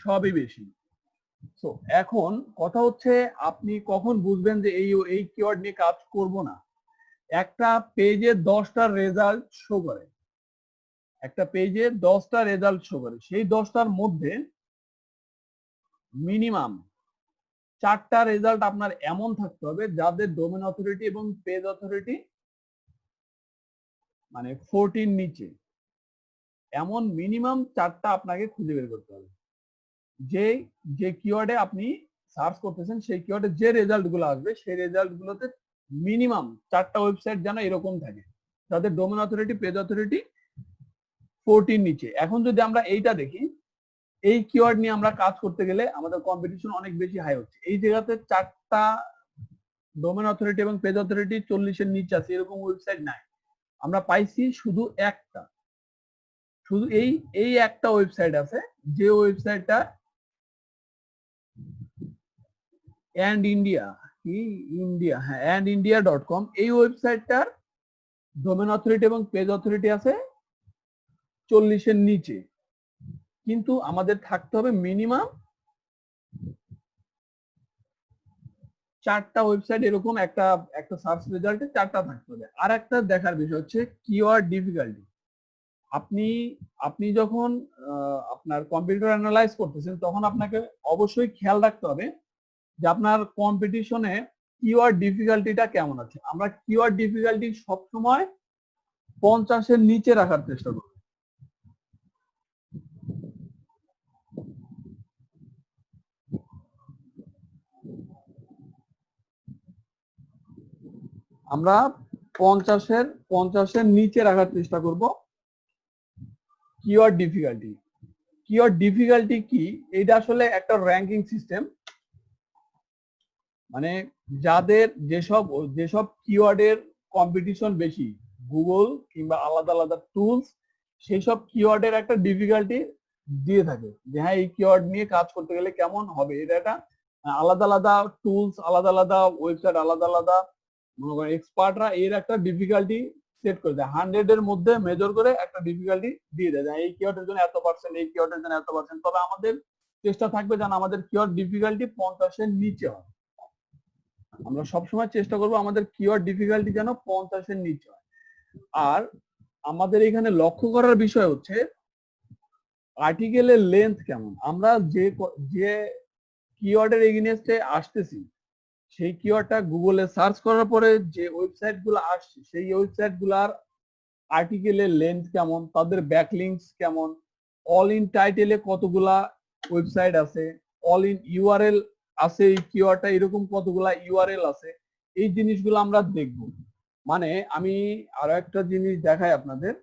সবই বেশি। তো এখন কথা হচ্ছে আপনি কখন বুঝবেন যে এই কিওয়ার্ড নিয়ে কাজ করব না। একটা পেজে 10টা রেজাল্ট শো করে, একটা পেজে 10টা রেজাল্ট শো করে, সেই 10টার মধ্যে মিনিমাম 4টা রেজাল্ট আপনার এমন থাকতে হবে যাদের ডোমেন অথরিটি এবং পেজ অথরিটি মানে 40 নিচে। এমন মিনিমাম 4টা আপনাকে খুঁজে বের করতে হবে। যে যে কিওয়ার্ডে আপনি সার্চ করতেছেন সেই কিওয়ার্ডে যে রেজাল্ট গুলো আসবে সেই রেজাল্ট গুলোতে মিনিমাম 4টা ওয়েবসাইট যেন এরকম থাকে যাদের ডোমেন অথরিটি পেজ অথরিটি 40 নিচে। এখন যদি আমরা এইটা দেখি, এই কিওয়ার্ড নিয়ে আমরা কাজ করতে গেলে আমাদের কম্পিটিশন অনেক বেশি হাই হচ্ছে। এই জায়গাতে 4টা ডোমেন অথরিটি এবং পেজ অথরিটি 40-এর নিচে আছে এরকম ওয়েবসাইট নাই, আমরা পাইছি শুধু একটা, শুধু এই একটা ওয়েবসাইট আছে যে ওয়েবসাইটটা অ্যান্ড ইন্ডিয়া, কি ইন্ডিয়া, হ্যাঁ অ্যান্ড ইন্ডিয়া.com, এই ওয়েবসাইটটার ডোমেন অথরিটি এবং পেজ অথরিটি আছে 40-এর নিচে। কিন্তু আমাদের থাকতে হবে মিনিমাম 4টা ওয়েবসাইট এরকম একটা একটা সার্চ রেজাল্টে 4টা থাকতে হবে। আর একটা দেখার বিষয় হচ্ছে কিওয়ার্ড ডিফিকাল্টি। আপনি আপনি যখন আপনার কম্পিউটার অ্যানালাইজ করতেছেন তখন আপনাকে অবশ্যই খেয়াল রাখতে হবে যে আপনার কম্পিটিশনে কিওয়ার্ড ডিফিকাল্টিটা কেমন আছে। আমরা কিওয়ার্ড ডিফিকাল্টি সবসময় 50-এর নিচে রাখার চেষ্টা করব। আমরা 50-এর নিচে রাখার চেষ্টা করব কিওয়ার্ড ডিফিকাল্টি। কিওয়ার্ড ডিফিকাল্টি কি? এটা আসলে একটা র্যাঙ্কিং সিস্টেম, মানে যাদের যেসব যেসব কিওয়ার্ডের কম্পিটিশন বেশি, গুগল কিংবা আলাদা আলাদা টুলস সেই সব কিওয়ার্ডের একটা ডিফিকাল্টি দিয়ে থাকে যে হ্যাঁ এই কিওয়ার্ড নিয়ে কাজ করতে গেলে কেমন হবে। এটা একটা আলাদা আলাদা টুলস, আলাদা আলাদা ওয়েবসাইট, আলাদা আলাদা মনে করেন এক্সপার্টরা এর একটা ডিফিকাল্টি সেট করে দেয়, 100-এর মধ্যে মেজর করে একটা ডিফিকাল্টি দিয়ে দেয় এই কিওয়ার্ডের জন্য এত পার্সেন্ট, এই কিওয়ার্ডের জন্য এত পার্সেন্ট। তবে আমাদের চেষ্টা থাকবে যেন আমাদের কিওয়ার্ড ডিফিকাল্টি 50-এর নিচে হয়। আমরা সবসময় চেষ্টা করব আমাদের কিওয়ার্ড ডিফিকাল্টি যেন 50-এর নিচে হয়। আর আমাদের এখানে লক্ষ্য করার বিষয় হচ্ছে আর্টিকেলের লেন্থ কেমন। আমরা যে যে কিওয়ার্ডের এগেইনস্টে আসতেছি সেই কিওয়ার্ডটা গুগলে সার্চ করার পরে যে ওয়েবসাইট গুলো আসছে সেই ওয়েবসাইট গুলার আর্টিকেলের লেন্থ কেমন, তাদের ব্যাকলিংকস কেমন, অল ইন টাইটেলে কতগুলা ওয়েবসাইট আছে, অল ইন ইউআরএল আছে এই কিওয়ার্ডটা এরকম কতগুলা ইউআরএল আছে, এই জিনিসগুলো আমরা দেখব। মানে আমি আরো একটা জিনিস দেখাই আপনাদের।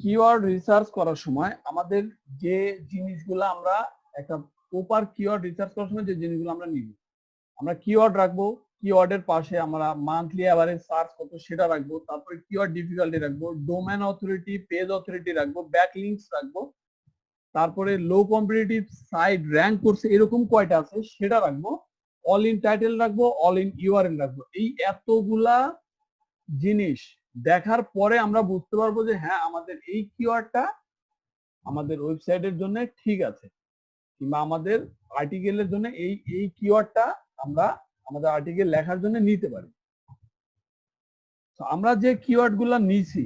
কিওয়ার্ড রিসার্চ করার সময় আমাদের যে জিনিসগুলো আমরা একটা প্রপার কিওয়ার্ড রিসার্চ করার সময় যে জিনিসগুলো আমরা নিব, আমরা কিওয়ার্ড রাখবো, কিওয়ার্ডের পাশে আমরা মান্থলি এভারেজ সার্চ কত সেটা রাখবো, তারপরে কিওয়ার্ড ডিফিকাল্টি রাখবো, ডোমেন অথরিটি, পেজ অথরিটি রাখবো, ব্যাকলিংকস রাখবো, তারপরে লো কম্পিটিটিভ সাইট র্যাঙ্ক করছে এরকম কয়টা আছে সেটা রাখবো, অল ইন টাইটেল রাখবো, অল ইন ইউআরএল রাখবো। এই এতগুলা জিনিস দেখার পরে আমরা বুঝতে পারবো যে হ্যাঁ আমাদের এই কিওয়ার্ডটা আমাদের ওয়েবসাইটের জন্য ঠিক আছে, কিংবা আমাদের আর্টিকেলের জন্য এই কিওয়ার্ডটা আমরা আমাদের আর্টিকেল লেখার জন্য নিতে পারি। তো আমরা যে কিওয়ার্ড গুলা নিছি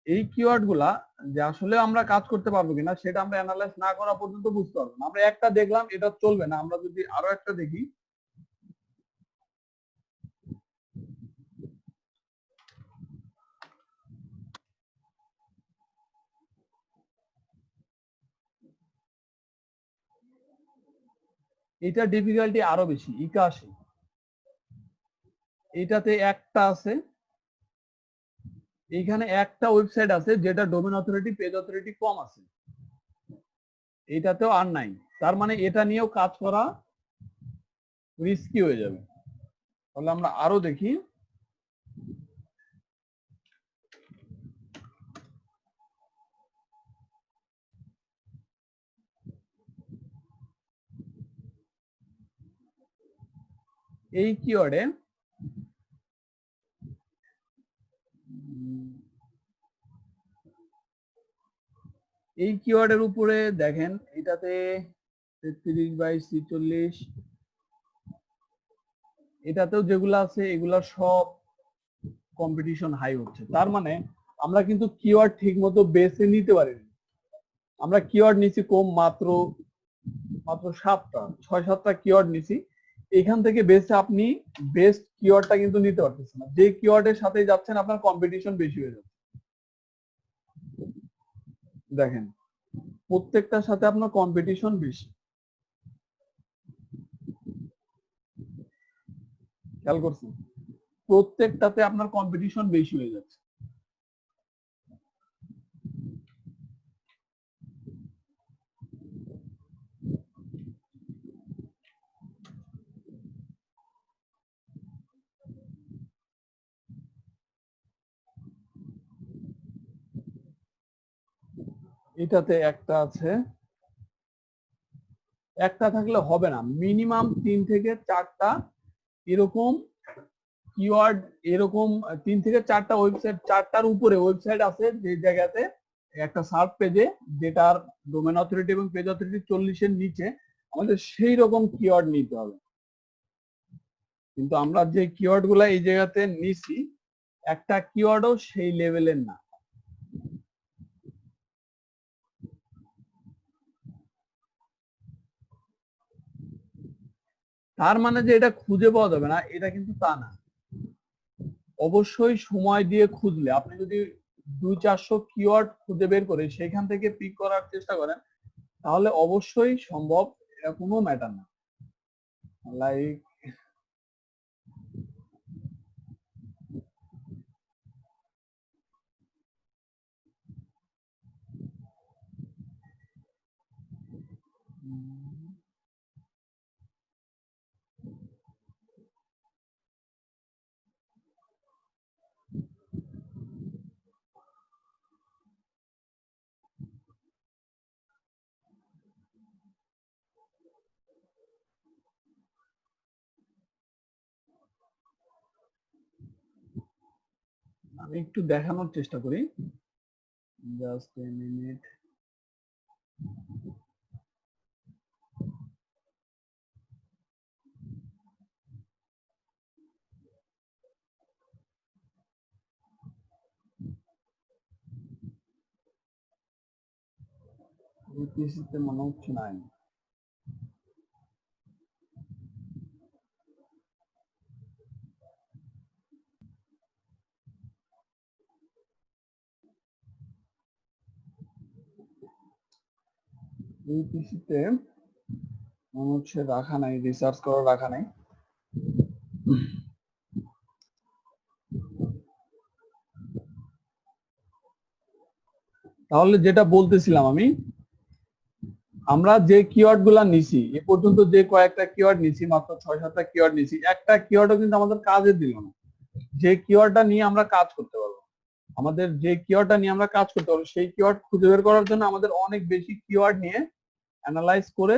এই কিওয়ার্ড গুলা যে আসলে আমরা কাজ করতে পারবো কিনা সেটা আমরা অ্যানালাইজ না করা পর্যন্ত বুঝতে পারবো না। আমরা একটা দেখলাম এটা চলবে না, আমরা যদি আরো একটা দেখি, এটা ডিফিকাল্টি আরো বেশি, 81। এটাতে একটা আছে, এইখানে একটা ওয়েবসাইট আছে যেটা ডোমেন অথরিটি, পেজ অথরিটি কম আছে, এটাতেও আর নাই। তার মানে এটা নিয়েও কাজ করা রিস্কি হয়ে যাবে। তাহলে আমরা আরো দেখি, এই কিওয়ার্ডে এই কিওয়ার্ডের উপরে দেখেন এটাতে 33/46, এটাতেও যেগুলো আছে এগুলা সব কম্পিটিশন হাই হচ্ছে। তার মানে আমরা কিন্তু কিওয়ার্ড ঠিক মতো বেছে নিতে পারিনি। আমরা কিওয়ার্ড নিছি কম, মাত্র 6-7টা কিওয়ার্ড নিছি। এখান থেকে বেছে আপনি বেস্ট কিওয়ার্ডটা কিন্তু নিতে পারতেছেন না। যে কিওয়ার্ডের সাথে যাচ্ছেন আপনার কম্পিটিশন বেশি হয়ে যাচ্ছে। দেখেন প্রত্যেকটার সাথে আপনার কম্পিটিশন বেশি, খেয়াল করছেন? প্রত্যেকটাতে আপনার কম্পিটিশন বেশি হয়ে যাচ্ছে। এটাতে একটা আছে, একটা থাকলে হবে না, মিনিমাম 3 থেকে 4টা এরকম কিওয়ার্ড, এরকম 3 থেকে 4টা ওয়েবসাইট, 4টার উপরে ওয়েবসাইট আছে যে জায়গাতে একটা সার্চ পেজে যেটার ডোমেন অথরিটি এবং পেজ অথরিটি 40-এর নিচে, আমাদের সেই রকম কিওয়ার্ড নিতে হবে। কিন্তু আমরা যে কিওয়ার্ড গুলা এই জায়গাতে নিছি একটা কিওয়ার্ডও সেই লেভেলের না। তার মানে যে এটা খুঁজে পাওয়া যাবে না এটা কিন্তু তা না। অবশ্যই সময় দিয়ে খুঁজলে, আপনি যদি 200-400 কিওয়ার্ড খুঁজে বের করে সেখান থেকে পিক করার চেষ্টা করেন তাহলে অবশ্যই সম্ভব, এটা কোনো ম্যাটার না। লাইক আমি একটু দেখানোর চেষ্টা করি, জাস্ট এ মিনিট। পিসিতে মনে হচ্ছে নাই। এই পিসিতে মনে হচ্ছে রাখা নাই, রিসার্চ করা রাখা নাই। তাহলে যেটা বলতেছিলাম আমি, আমরা যে কিওয়ার্ড গুলা নিছি এ পর্যন্ত, যে কয়েকটা কিওয়ার্ড নিছি, মাত্র 6-7টা কিওয়ার্ড নিছি, একটা কিওয়ার্ডও কিন্তু আমাদের কাজে দিল না। যে কিওয়ার্ডটা নিয়ে আমরা কাজ করতে পারবো, আমাদের যে কিওয়ার্ডটা নিয়ে আমরা কাজ করতে পারবো, সেই কিওয়ার্ড খুঁজে বের করার জন্য আমাদের অনেক বেশি কিওয়ার্ড নিয়ে অ্যানালাইজ করে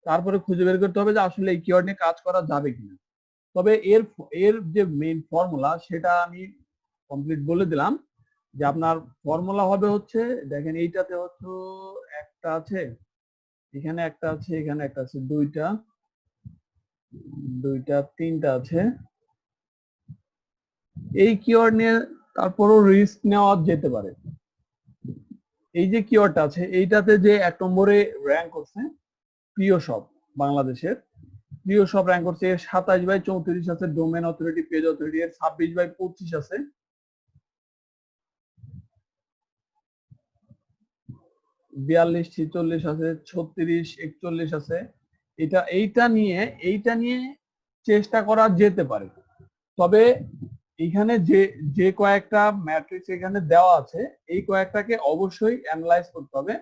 তারপরে খুঁজে বের করতে হবে যে আসলে এই কিওয়ার্ড নিয়ে কাজ করা যাবে কিনা। তবে এর এর যে মেইন ফর্মুলা সেটা আমি কমপ্লিট বলে দিলাম, যে আপনার ফর্মুলা হবে হচ্ছে, দেখেন এইটাতে হচ্ছে একটা আছে, এখানে একটা আছে, এখানে একটা আছে, দুইটা তিনটা আছে। এই কিওয়ার্ড নিয়ে তারপরও রিস্ক নেওয়া যেতে পারে। এই যে কিওয়ার্ডটা আছে এইটাতে যে 1 নম্বরে র্যাঙ্ক করছে প্রিয় শপ, বাংলাদেশের প্রিয় শপ র্যাঙ্ক করছে, এর 27/34 আছে, ডোমেন অথরিটি, পেজ অথরিটি এর 26/25 আছে, 42-46 আছে, 36-41 আছে। এইটা নিয়ে চেষ্টা করা যেতে পারে। তবে এখানে যে যে কয়েকটা ম্যাট্রিক্স এখানে দেওয়া আছে, এই কয়েকটাকে অবশ্যই অ্যানালাইজ করতে হবে।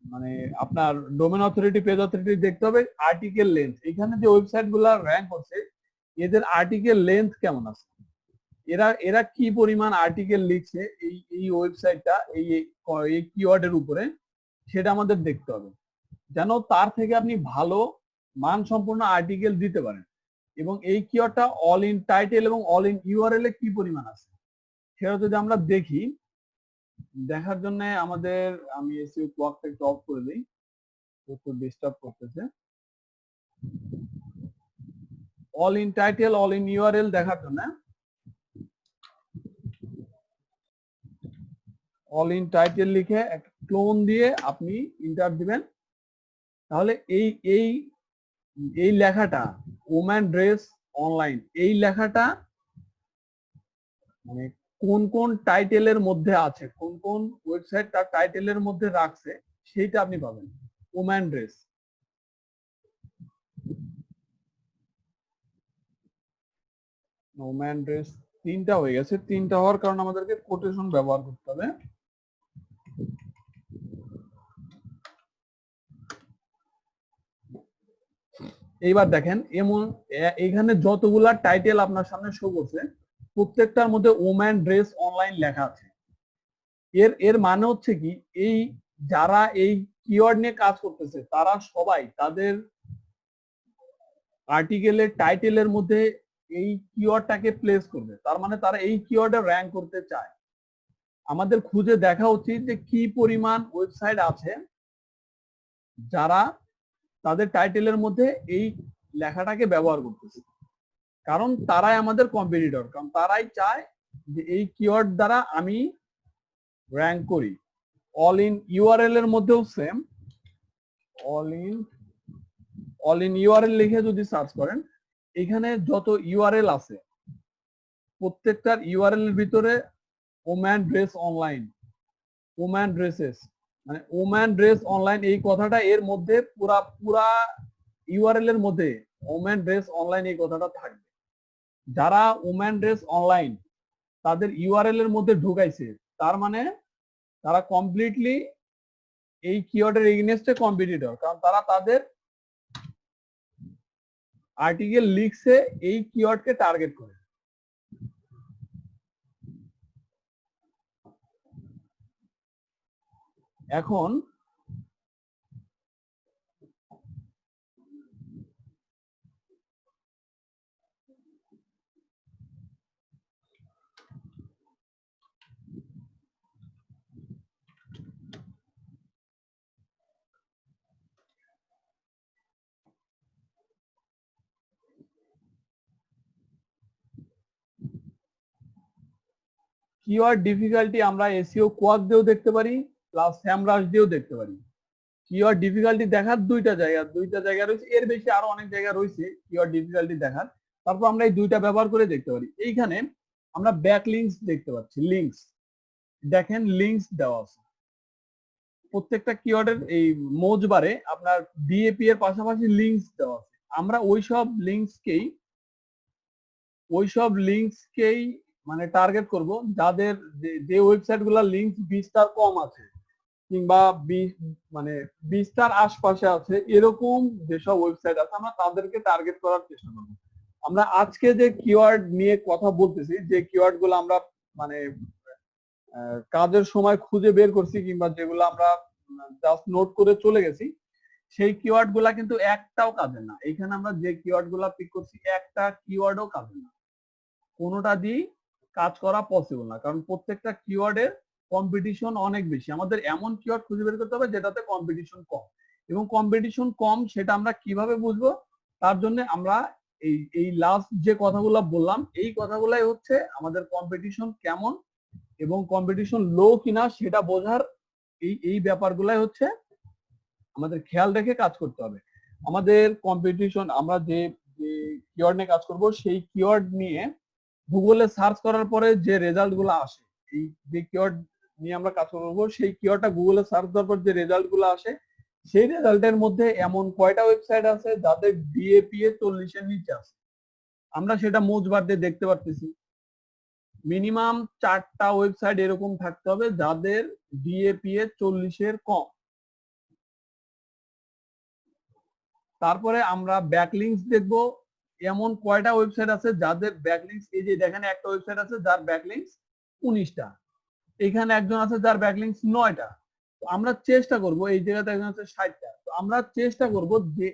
মানে আপনার ডোমেন অথরিটি, পেজ অথরিটি দেখতে হবে, আর্টিকেল লেন্থ, এখানে যে ওয়েবসাইট গুলা র্যাঙ্ক হচ্ছে এদের আর্টিকেল লেন্থ কেমন আছে, এরা এরা কি পরিমাণ আর্টিকেল লিখছে এই এই ওয়েবসাইটটা এই এই কিওয়ার্ডের উপরে, সেটা আমাদের দেখতে হবে, যেন তার থেকে আপনি ভালো মান সম্পূর্ণ আর্টিকেল দিতে পারেন। এবং এই কিওয়ার্ডটা অল ইন টাইটেল এবং অল ইন ইউআরএল এ কি পরিমাণ আছে সেটা যদি আমরা দেখি, দেখার জন্য আমাদের, আমি এসইও ক্লকটা একটু অফ করে দিই, একটু ডিস্টার্ব করতেছে। All in title, all in URL দেখার জন্য অল ইন টাইটেল লিখে একটা ক্লোন দিয়ে আপনি ইন্টার দিবেন, তাহলে এই এই এই লেখাটা ওম্যান ড্রেস অনলাইন, এই লেখাটা মানে কোন কোন টাইটেলের মধ্যে আছে, কোন কোন ওয়েবসাইট তার টাইটেলের মধ্যে রাখছে সেইটা আপনি পাবেন। ওম্যান ড্রেস, ওম্যান ড্রেস তিনটা হয়ে গেছে, তিনটা হওয়ার কারণে আমাদেরকে কোটেশন ব্যবহার করতে হবে। এইবার দেখেন এমন এখানে যতগুলা টাইটেল আপনার সামনে শো করছে প্রত্যেকটার মধ্যে ওম্যান ড্রেস অনলাইন লেখা আছে। এর এর মানে হচ্ছে কি, এই যারা এই কিওয়ার্ড নিয়ে কাজ করতেছে তারা সবাই তাদের আর্টিকেলের টাইটেলের মধ্যে এই কিওয়ার্ডটাকে প্লেস করবে, তার মানে তারা এই কিওয়ার্ডে র্যাঙ্ক করতে চায়। আমাদের খুঁজে দেখা উচিত যে কি পরিমাণ ওয়েবসাইট আছে যারা তাদের টাইটেলের মধ্যে এই লেখাটাকে ব্যবহার করতেছে, কারণ তারাই আমাদের কম্পিটিটর, কারণ তারাই চায় যে এই কিওয়ার্ড দ্বারা আমি র্যাঙ্ক করি। অল ইন ইউআরএল এর মধ্যেও সেম, অল ইন ইউআরএল লিখে যদি সার্চ করেন, এখানে যত ইউআরএল আছে প্রত্যেকটার ইউআরএল এর ভিতরে woman dress online, woman dresses, মানে ওম্যান ড্রেস অনলাইন এই কথাটা এর মধ্যে পুরা পুরা ইউআরএল এর মধ্যে ওম্যান ড্রেস অনলাইন এই কথাটা থাকবে। যারা ওম্যান ড্রেস অনলাইন তাদের ইউআরএল এর মধ্যে ঢুকাইছে, তার মানে তারা কমপ্লিটলি এই কিওয়ার্ডের এগেইনস্টে কম্পিটিটর, কারণ তারা তাদের আর্টিকেল লিখছে এই কিওয়ার্ডকে টার্গেট করে। এখন কিওয়ার্ড ডিফিকাল্টি আমরা এসইও কোয়াক দিয়েও দেখতে পারি, প্লাস স্যামরাশ দিয়েও দেখতে পারি। কিওয়ার্ড ডিফিকাল্টি দেখার দুইটা জায়গা রয়েছে, এর বেশি আরো অনেক জায়গা রয়েছে কিওয়ার্ড ডিফিকাল্টি দেখার। তারপর আমরা এই দুইটা ব্যবহার করে দেখতে পারি। এইখানে আমরা ব্যাক লিঙ্কস দেখতে পাচ্ছি, লিঙ্কস দেখেন, লিঙ্কস দেওয়া আছে প্রত্যেকটা কিওয়ার্ডের এই মোজ বারে আপনার ডিএপি এর পাশাপাশি লিঙ্কস দেওয়া আছে। আমরা ওইসব লিঙ্কসকেই মানে টার্গেট করব যাদের যে ওয়েবসাইট গুলা লিঙ্ক 20 টার কম আছে কিংবা 20 মানে 20 টার আশপাশে আছে, এরকম যেসব ওয়েবসাইট আছে আমরা তাদেরকে টার্গেট করার চেষ্টা করব। আমরা আজকে যে কিওয়ার্ড নিয়ে কথা বলতেছি, যে কিওয়ার্ড গুলো আমরা মানে কাজের সময় খুঁজে বের করছি কিংবা যেগুলো আমরা জাস্ট নোট করে চলে গেছি, সেই কিওয়ার্ড গুলা কিন্তু একটাও কাজে না। এখানে আমরা যে কিওয়ার্ড গুলা পিক করছি একটা কিওয়ার্ডও কাজে না, কোনোটা দিয়েই কাজ করা পসিবল না, কারণ প্রত্যেকটা কিওয়ার্ডের কম্পিটিশন অনেক বেশি। আমাদের এমন কিওয়ার্ড খুঁজে বের করতে হবে যেটাতে কম্পিটিশন কম, এবং কম্পিটিশন কম সেটা আমরা কিভাবে বুঝবো, তার জন্য আমরা এই এই লাস্ট যে কথাগুলো বললাম এই কথাগুলাই হচ্ছে আমাদের কম্পিটিশন কেমন এবং কম্পিটিশন লো কিনা সেটা বোঝার এই ব্যাপারগুলাই হচ্ছে আমাদের খেয়াল রেখে কাজ করতে হবে। আমাদের কম্পিটিশন আমরা যে কিওয়ার্ড নিয়ে কাজ করব সেই কিওয়ার্ড নিয়ে গুগলে সার্চ করার পরে যে রেজাল্ট গুলো আসে, এই যে কিওয়ার্ড নিয়ে আমরা কাজ করবো সেই কিওয়ার্ডটা গুগলে সার্চ দেওয়ার পর যে রেজাল্ট গুলো আসে, সেই রেজাল্টের মধ্যে এমন কয়টা ওয়েবসাইট আছে যাদের ডিএপিএ 40 এর নিচে আছে, আমরা সেটা মোজবার দিয়ে দেখতে পারতেছি। মিনিমাম 4টা ওয়েবসাইট এরকম থাকতে হবে যাদের ডিএপিএ 40 এর কম। তারপরে আমরা ব্যাকলিংকস দেখব, এমন কয়টা ওয়েবসাইট আছে যাদের ব্যাকলিংকস, এই যে দেখেন একটা ওয়েবসাইট আছে যার ব্যাকলিংকস 19টা, এখানে একজন আছে যার ব্যাকলিংকস 9টা। তো আমরা চেষ্টা করব, এই জায়গাতে একজন আছে 60টা, তো আমরা চেষ্টা করব যে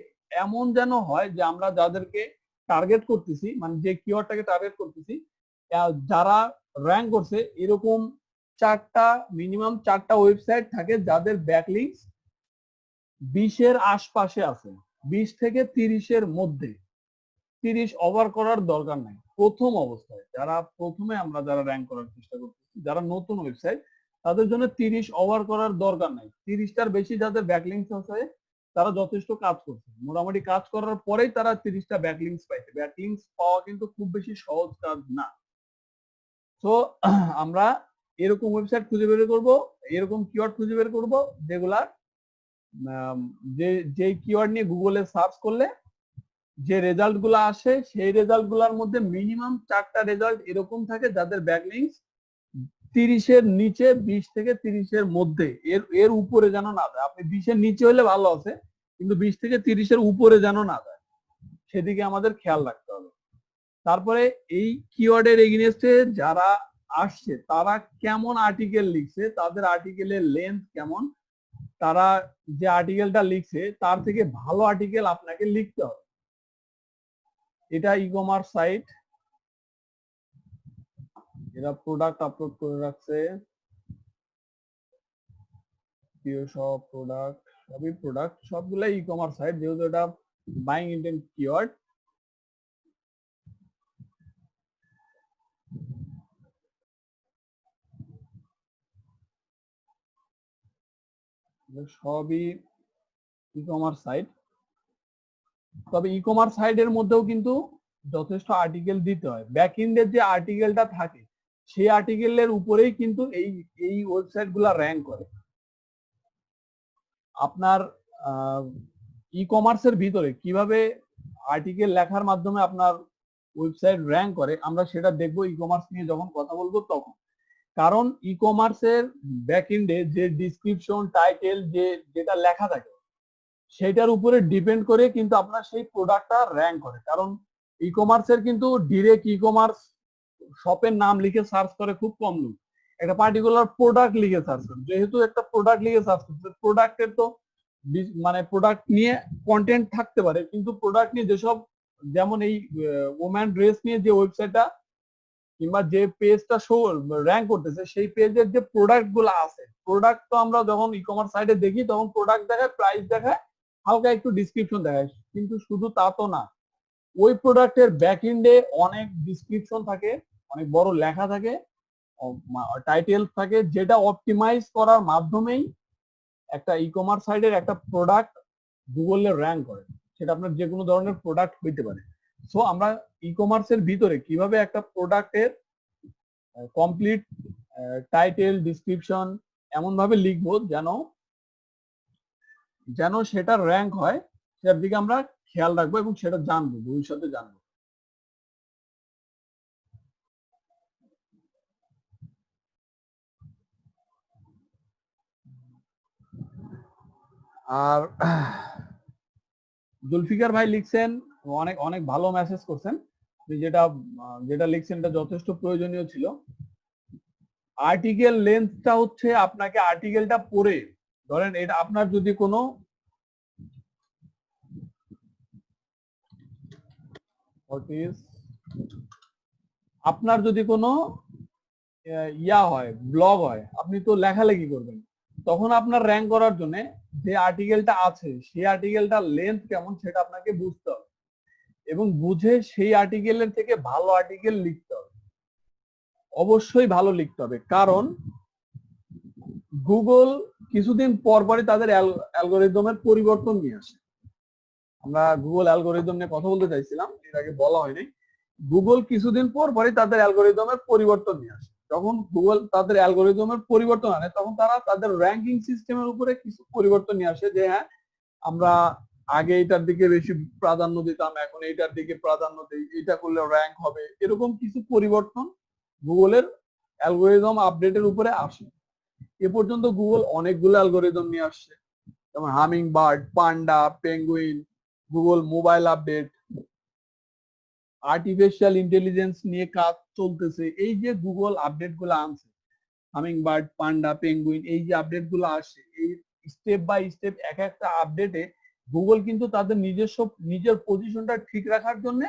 এমন যেন হয় যে আমরা যাদেরকে টার্গেট করতেছি, মানে যে কিওয়ার্ডটাকে টার্গেট করতেছি, যারা র্যাঙ্ক করছে এরকম মিনিমাম 4টা ওয়েবসাইট থাকে যাদের ব্যাকলিংকস 20 এর আশপাশে আছে, 20 থেকে 30 এর মধ্যে। 30 ওভার করার দরকার নাই প্রথম অবস্থায়, যারা র্যাঙ্ক করার চেষ্টা করতেছি, যারা নতুন ওয়েবসাইট, তাদের জন্য 30 ওভার করার দরকার নাই। 30টার বেশি যাদের ব্যাকলিংকস আছে তারা যথেষ্ট কাজ করছে, মোটামুটি কাজ করার পরেই তারা 30টা ব্যাকলিংকস পাইছে। ব্যাকলিংকস পাওয়া কিন্তু খুব বেশি সহজ কাজ না। তো আমরা এরকম ওয়েবসাইট খুঁজে বের করব, এরকম কিওয়ার্ড খুঁজে বের করব যেগুলা যে কিওয়ার্ড নিয়ে গুগলে সার্চ করলে যে রেজাল্ট গুলা আসে সেই রেজাল্ট গুলার মধ্যে মিনিমাম 4টা রেজাল্ট এরকম থাকে যাদের ব্যাকলিংকস 30 এর নিচে, 20 থেকে 30 এর মধ্যে, এর উপরে যেন না যায়। আপনি 20 এর নিচে হলে ভালো আছে, কিন্তু 20 থেকে 30 এর উপরে যেন না যায়, সেদিকে আমাদের খেয়াল রাখতে হবে। তারপরে এই কিওয়ার্ডের এগেইনস্টে যারা আসছে তারা কেমন আর্টিকেল লিখছে, তাদের আর্টিকেলের লেন্থ কেমন, তারা যে আর্টিকেলটা লিখছে তার থেকে ভালো আর্টিকেল আপনাকে লিখতে হবে। এটা ই কমার্স সাইট, এরা প্রোডাক্ট আপলোড করে রাখছে, সব প্রোডাক্ট, সবই প্রোডাক্ট, সবগুলাই ই কমার্স সাইট, যেহেতু এটা বাইং ইন্টেন্ট কিওয়ার্ড। সবই ই কমার্স সাইট, তবে ই কমার্স সাইটের মধ্যেও কিন্তু যথেষ্ট আর্টিকেল দিতে হয়। ব্যাকএন্ডের যে আর্টিকেলটা থাকে সেই আর্টিকেলের উপরেই কিন্তু এই ওয়েবসাইট গুলা র্যাঙ্ক করে। আপনার ই কমার্সের ভিতরে কিভাবে আর্টিকেল লেখার মাধ্যমে আপনার ওয়েবসাইট র্যাঙ্ক করে আমরা সেটা দেখবো ই কমার্স নিয়ে যখন কথা বলবো তখন। কারণ ই কমার্সের ব্যাকএন্ডে যে ডিসক্রিপশন, টাইটেল, যেটা লেখা থাকে সেটার উপরে ডিপেন্ড করে কিন্তু আপনার সেই প্রোডাক্টটা র্যাঙ্ক করে। কারণ ই কমার্সের কিন্তু ডিরেক্ট ই কমার্স শপের নাম লিখে সার্চ করে খুব কম লোক, একটা পার্টিকুলার প্রোডাক্ট লিখে সার্চ করে। যেহেতু একটা প্রোডাক্ট লিখে সার্চ করছে, প্রোডাক্টের তো মানে প্রোডাক্ট নিয়ে কন্টেন্ট থাকতে পারে, কিন্তু প্রোডাক্ট নিয়ে যেসব, যেমন এই ওম্যান ড্রেস নিয়ে যে ওয়েবসাইটটা কিংবা যে পেজটা শো র্যাঙ্ক করতেছে সেই পেজের যে প্রোডাক্ট গুলো আছে, প্রোডাক্ট তো আমরা যখন ই কমার্স সাইটে দেখি তখন প্রোডাক্ট দেখায়, প্রাইস দেখায়, হালকা একটু ডিসক্রিপশন দেখায়, কিন্তু শুধু তা তো না, ওই প্রোডাক্টের ব্যাকএন্ডে অনেক ডিসক্রিপশন থাকে, অনেক বড় লেখা থাকে, টাইটেল থাকে, যেটা অপটিমাইজ করার মাধ্যমেই একটা ই কমার্স সাইটের একটা প্রোডাক্ট গুগলে র্যাঙ্ক করে। সেটা আপনার যে কোনো ধরনের প্রোডাক্ট হইতে পারে। সো আমরা ই কমার্সের ভিতরে কিভাবে একটা প্রোডাক্টের কমপ্লিট টাইটেল, ডিসক্রিপশন এমন ভাবে লিখবো যেন সেটা র্যাঙ্ক হয়, সেটার দিকে আমরা খেয়াল রাখবো এবং সেটা জানবো, ভবিষ্যতে জানবো। আর জুলফিকার ভাই লিখছেন, অনেক অনেক ভালো মেসেজ করছেন, যেটা যেটা লিখছেন এটা যথেষ্ট প্রয়োজনীয় ছিল। আর্টিকেল লেন্থটা হচ্ছে আপনাকে আর্টিকেলটা পড়ে, ধরেন এটা আপনার যদি কোনো আপনার যদি কোনো ইয়া হয়, ব্লগ হয়, আপনি তো লেখালেখি করবেন, তখন আপনার র্যাঙ্ক করার জন্য যে আর্টিকেলটা আছে সেই আর্টিকেলটা লেন্থ কেমন সেটা আপনাকে বুঝতে হবে এবং বুঝে সেই আর্টিকেলের থেকে ভালো আর্টিকেল লিখতে হবে, অবশ্যই ভালো লিখতে হবে। কারণ গুগল কিছুদিন পর পরই তাদের অ্যালগোরিদমের পরিবর্তন নিয়ে আসে। আমরা গুগল অ্যালগোরিদম নিয়ে কথা বলতে চাইছিলাম, এর আগে বলা হয়নি। গুগল কিছুদিন পর পরই তাদের অ্যালগোরিদমের পরিবর্তন নিয়ে আসে। যখন গুগল তাদের অ্যালগোরিদমের পরিবর্তন আনে তখন তারা তাদের র্যাঙ্কিং সিস্টেমের উপরে কিছু পরিবর্তন নিয়ে আসে, যে হ্যাঁ আমরা আগে এটার দিকে বেশি প্রাধান্য দিতাম, এখন এইটার দিকে প্রাধান্য দিই, এটা করলে র্যাঙ্ক হবে, এরকম কিছু পরিবর্তন গুগলের অ্যালগোরিদম আপডেটের উপরে আসে। এ পর্যন্ত গুগল অনেকগুলো অ্যালগোরিদম নিয়ে আসছে, যেমন hummingbird, panda, penguin, Google mobile update, artificial intelligence নিয়ে কাজ চলতেছে। এই যে গুগল আপডেট গুলো আনছে, হামিং বার্ড, পান্ডা, পেঙ্গুইন, এই যে আপডেট গুলো আসে, এই স্টেপ বাই স্টেপ এক একটা আপডেটে গুগল কিন্তু তাদের নিজের পজিশনটা ঠিক রাখার জন্য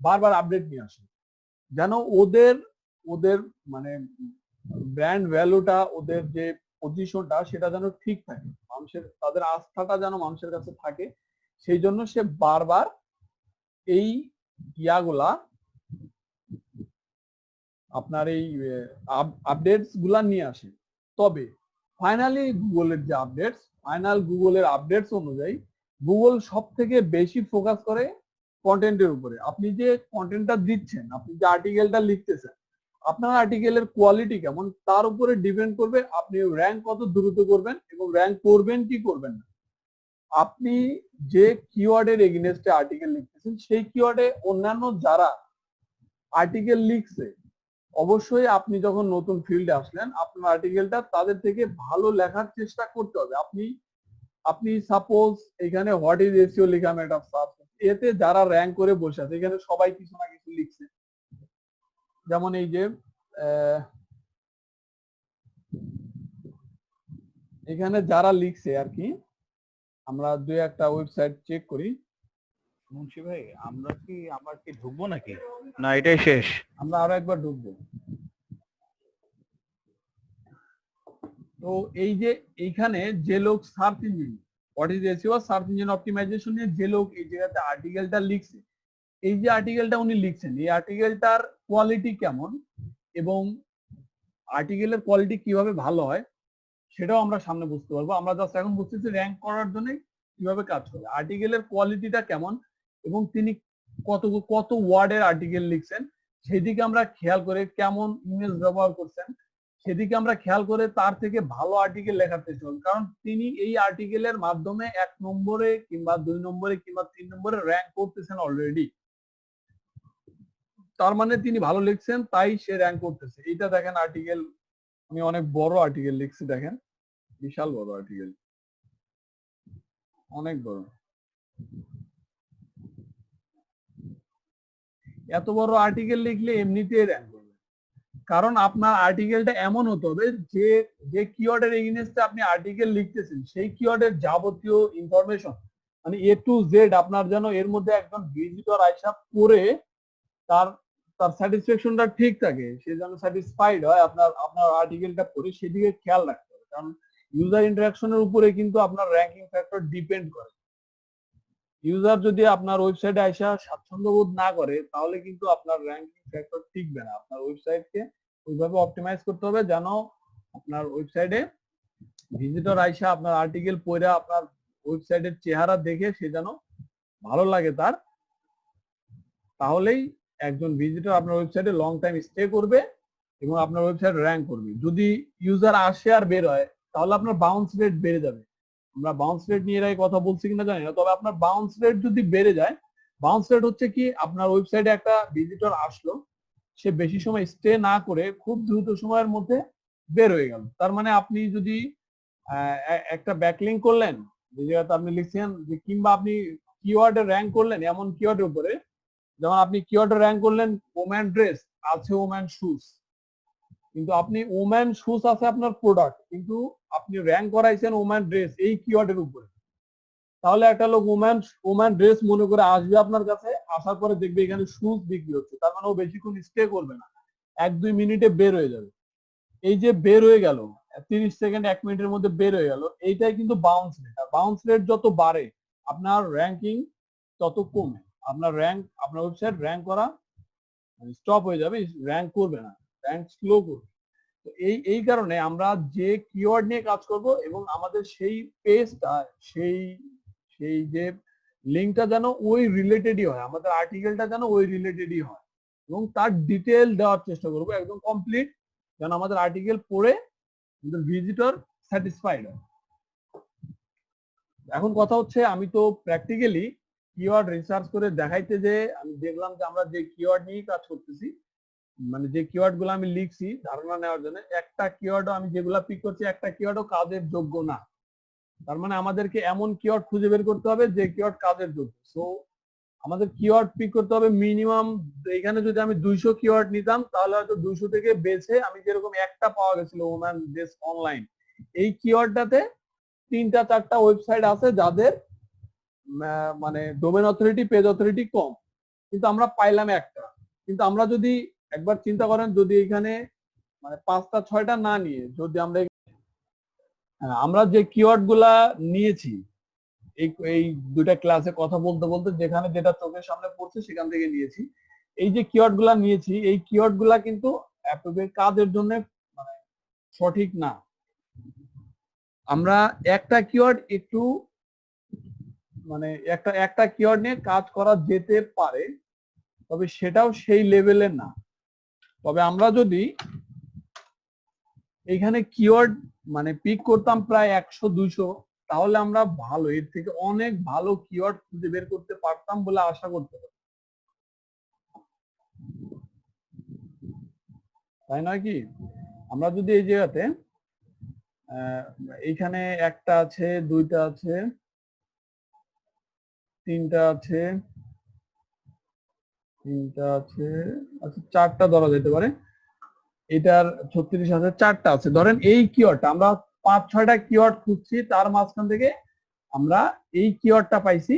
বারবার আপডেট নিয়ে আসে, যেন ওদের ওদের মানে ব্র্যান্ড ভ্যালুটা, ওদের যে পজিশনটা সেটা যেন ঠিক থাকে, মানুষের তাদের আস্থাটা যেন মানুষের কাছে থাকে, সেই জন্য সে বারবার এই ইয়াগুলা আপনার এই আপডেটস গুলা নিয়ে আসে। তবে ফাইনালি গুগলের আপডেটস অনুযায়ী গুগল সব থেকে বেশি ফোকাস করে কন্টেন্টের উপরে। আপনি যে কন্টেন্টটা দিচ্ছেন, আপনি যে আর্টিকেলটা লিখতেছেন, আপনার আর্টিকেলের কোয়ালিটি কেমন তার উপরে ডিপেন্ড করবে আপনি র্যাঙ্ক কত দ্রুত করবেন এবং র্যাঙ্ক করবেন কি করবেন না। আপনি যে কিওয়ার্ডের এগেইনস্টে আর্টিকেল লিখতেছেন সেই কিওয়ার্ডে অন্যান্য যারা আর্টিকেল লিখছে, অবশ্যই আপনি যখন নতুন ফিল্ডে আসলেন আপনার আর্টিকেলটা তাদের থেকে ভালো লেখার চেষ্টা করতে হবে। আপনি সাপোজ এখানে হোয়াট ইজ এসইও লেখা ম্যাডাম সার্চ, এতে যারা র্যাঙ্ক করে বসে আছে এখানে সবাই কিছু না কিছু লিখছে, যেমন এই যে এখানে যারা লিখছে আর কি, আমরা দুই একটা ওয়েবসাইট চেক করি। মুন্সি ভাই আমরা কি আবার কি ঢুকবো নাকি, না এটাই শেষ? আমরা আরো একবার ঢুকবো। তো এই যে এইখানে যে লোক search engine, what is SEO search engine optimization নিয়ে যে লোক এই জায়গাতে আর্টিকেলটা লিখছে, এই যে আর্টিকেলটা উনি লিখছেন এই আর্টিকেলটার কোয়ালিটি কেমন এবং আর্টিকেলের কোয়ালিটি কিভাবে ভালো হয় সেটাও আমরা সামনে বুঝতে পারবো। আমরা জাস্ট এখন বুঝতেছি র্যাঙ্ক করার জন্য কিভাবে কাজ করে, আর্টিকেলের কোয়ালিটিটা কেমন এবং তিনি কত কত ওয়ার্ডের আর্টিকেল লিখছেন সেদিকে আমরা খেয়াল করে, কেমন ইমেজ ব্যবহার করছেন সেদিকে আমরা খেয়াল করে তার থেকে ভালো আর্টিকেল লেখার চেষ্টা করব, কারণ তিনি এই আর্টিকেলের মাধ্যমে 1 নম্বরে কিংবা 2 নম্বরে কিংবা 3 নম্বরে র্যাঙ্ক করতেছেন অলরেডি, তার মানে তিনি ভালো লিখছেন তাই সে র্যাঙ্ক করতেছে। এইটা দেখেন আর্টিকেল, আমি অনেক বড় আর্টিকেল লিখছি, দেখেন বিশাল বড় আর্টিকেল, অনেক বড়। এত বড় আর্টিকেল লিখলে এমনিতেই র্যাঙ্ক করবে, কারণ আপনার আর্টিকেলটা এমন হতে হবে যে যে কিওয়ার্ডের এগেইনস্টে আপনি আর্টিকেল লিখতেছেন সেই কিওয়ার্ডের যাবতীয় ইনফরমেশন মানে এ টু জেড আপনার যেন এর মধ্যে একজন ভিজিটর আইসা পড়ে তার তার স্যাটিসফ্যাকশনটা ঠিক থাকে, সে যেন স্যাটিসফাইড হয় আপনার আর্টিকেলটা পড়ে, সেদিকে খেয়াল রাখতে হবে। কারণ ইউজার ইন্টারাকশনের উপরে কিন্তু আপনার র্যাঙ্কিং ফ্যাক্টর ডিপেন্ড করে। ইউজার যদি আপনার ওয়েবসাইটে আইসা স্বাচ্ছন্দ্য বোধ না করে তাহলে কিন্তু আপনার র্যাঙ্কিং ফ্যাক্টর টিকবে না। আপনার ওয়েবসাইটকে ওইভাবে অপটিমাইজ করতে হবে যেন আপনার ওয়েবসাইটে ভিজিটর আইসা আপনার আর্টিকেল পড়ে আপনার ওয়েবসাইটের চেহারা দেখে সে যেন ভালো লাগে তার, তাহলেই একজন ভিজিটর আপনার ওয়েবসাইটে লং টাইম স্টে করবে এবং আপনার ওয়েবসাইট র্যাঙ্ক করবে। যদি ইউজার আসে আর বের হয় তাহলে আপনার বাউন্স রেট বেড়ে যাবে। আমরা বাউন্স রেট নিয়ে এর আগে কথা বলছি কিনা জানি না, তবে আপনার বাউন্স রেট যদি বেড়ে যায়, বাউন্স রেট হচ্ছে কি আপনার ওয়েবসাইটে একটা ভিজিটর আসলো, সে বেশি সময় স্টে না করে খুব দ্রুত সময়ের মধ্যে বের হয়ে গেল, তার মানে আপনি যদি একটা ব্যাকলিঙ্ক করলেন, যে জায়গাতে আপনি লিখছেন যে কিংবা আপনি কিওয়ার্ডে র্যাঙ্ক করলেন এমন কিওয়ার্ডের উপরে, যেমন আপনি কিওয়ার্ডে র্যাঙ্ক করলেন ওম্যান ড্রেস, আছে ওম্যান শুজ, কিন্তু আপনি ওম্যান শুজ আছে আপনার প্রোডাক্ট, কিন্তু আপনি র্যাঙ্ক করাইছেন ওম্যান ড্রেস এই কিওয়ার্ডের উপরে, তাহলে একটা লোক ওম্যান ওম্যান ড্রেস মনে করে আসবে আপনার কাছে, আসার পরে দেখবে এখানে শুজ বিক্রি হচ্ছে, তার মানে ও বেশিক্ষণ স্টে করবে না, 1-2 মিনিটে বের হয়ে যাবে। এই যে বের হয়ে গেল 30 সেকেন্ড 1 মিনিটের মধ্যে বের হয়ে গেল, এইটাই কিন্তু বাউন্স রেট। আর বাউন্স রেট যত বাড়ে আপনার র্যাঙ্কিং তত কমে, আপনার র্যাঙ্ক আপনার ওয়েবসাইট র্যাঙ্ক করা স্টপ হয়ে যাবে, র্যাঙ্ক করবে না, র্যাঙ্ক স্লো করবে। তো এই কারণে আমরা যে কিওয়ার্ড নিয়ে কাজ করব এবং আমাদের সেই পেজটা সেই সেই যে লিঙ্কটা যেন ওই রিলেটেডই হয়, আমাদের আর্টিকেলটা যেন ওই রিলেটেডই হয় এবং তার ডিটেল দেওয়ার চেষ্টা করব একদম কমপ্লিট, যেন আমাদের আর্টিকেল পড়ে আমাদের ভিজিটর স্যাটিসফাইড হয়। এখন কথা হচ্ছে আমি তো প্র্যাকটিক্যালি কিওয়ার্ড রিসার্চ করে দেখাইতে যে আমি দেখলাম যে আমরা যে কিওয়ার্ড নিয়ে কাজ করতেছি, মানে যে কিওয়ার্ড গুলো আমি লিখছি ধারণা নেওয়ার জন্য, একটা কিওয়ার্ডও আমি যেগুলা পিক করছি একটা কিওয়ার্ডও কাজের যোগ্য না। তার মানে আমাদেরকে এমন কিওয়ার্ড খুঁজে বের করতে হবে যে কিওয়ার্ড কাজের যোগ্য। সো আমাদের কিওয়ার্ড পিক করতে হবে মিনিমাম, এখানে যদি আমি 200 কিওয়ার্ড নিতাম তাহলে হয়তো 200 থেকে বেছে আমি যেরকম একটা পাওয়া গেছিল ওম্যান ড্রেস অনলাইন, এই কিওয়ার্ডটাতে 3-4টা ওয়েবসাইট আছে যাদের মানে ডোমেন অথরিটি পেজ অথরিটি কম, কিন্তু আমরা পাইলাম একটা। কিন্তু আমরা যদি একবার চিন্তা করেন, যদি এখানে মানে 5টা-6টা না নিয়ে যদি আমরা যে কিওয়ার্ড গুলা নিয়েছি এই এই দুইটা ক্লাসে কথা বলতে বলতে যেখানে যেটা চোখের সামনে পড়ছে সেখান থেকে নিয়েছি, এই যে কিওয়ার্ড গুলা নিয়েছি এই কিওয়ার্ড গুলা কিন্তু কাজের জন্য মানে সঠিক না। আমরা একটা কিওয়ার্ড একটু মানে একটা কিওয়ার্ড নিয়ে কাজ করা যেতে পারে, তবে সেটাও সেই লেভেলের না। তবে আমরা যদি এখানে কিওয়ার্ড মানে পিক করতাম প্রায় 100-200, তাহলে আমরা ভালো এর থেকে অনেক ভালো কিওয়ার্ড খুঁজে বের করতে পারতাম বলে আশা করতে পারি, তাই নয় কি? আমরা যদি এই জায়গাতে এইখানে একটা আছে, দুইটা আছে, তিনটা আছে, আচ্ছা 4টা ধরা যেতে পারে, এটার 36,000 4টা আছে, ধরেন এই কিওয়ার্ডটা আমরা 5-6টা কিওয়ার্ড খুঁজছি, তার মাঝখান থেকে আমরা এই কিওয়ার্ডটা পাইছি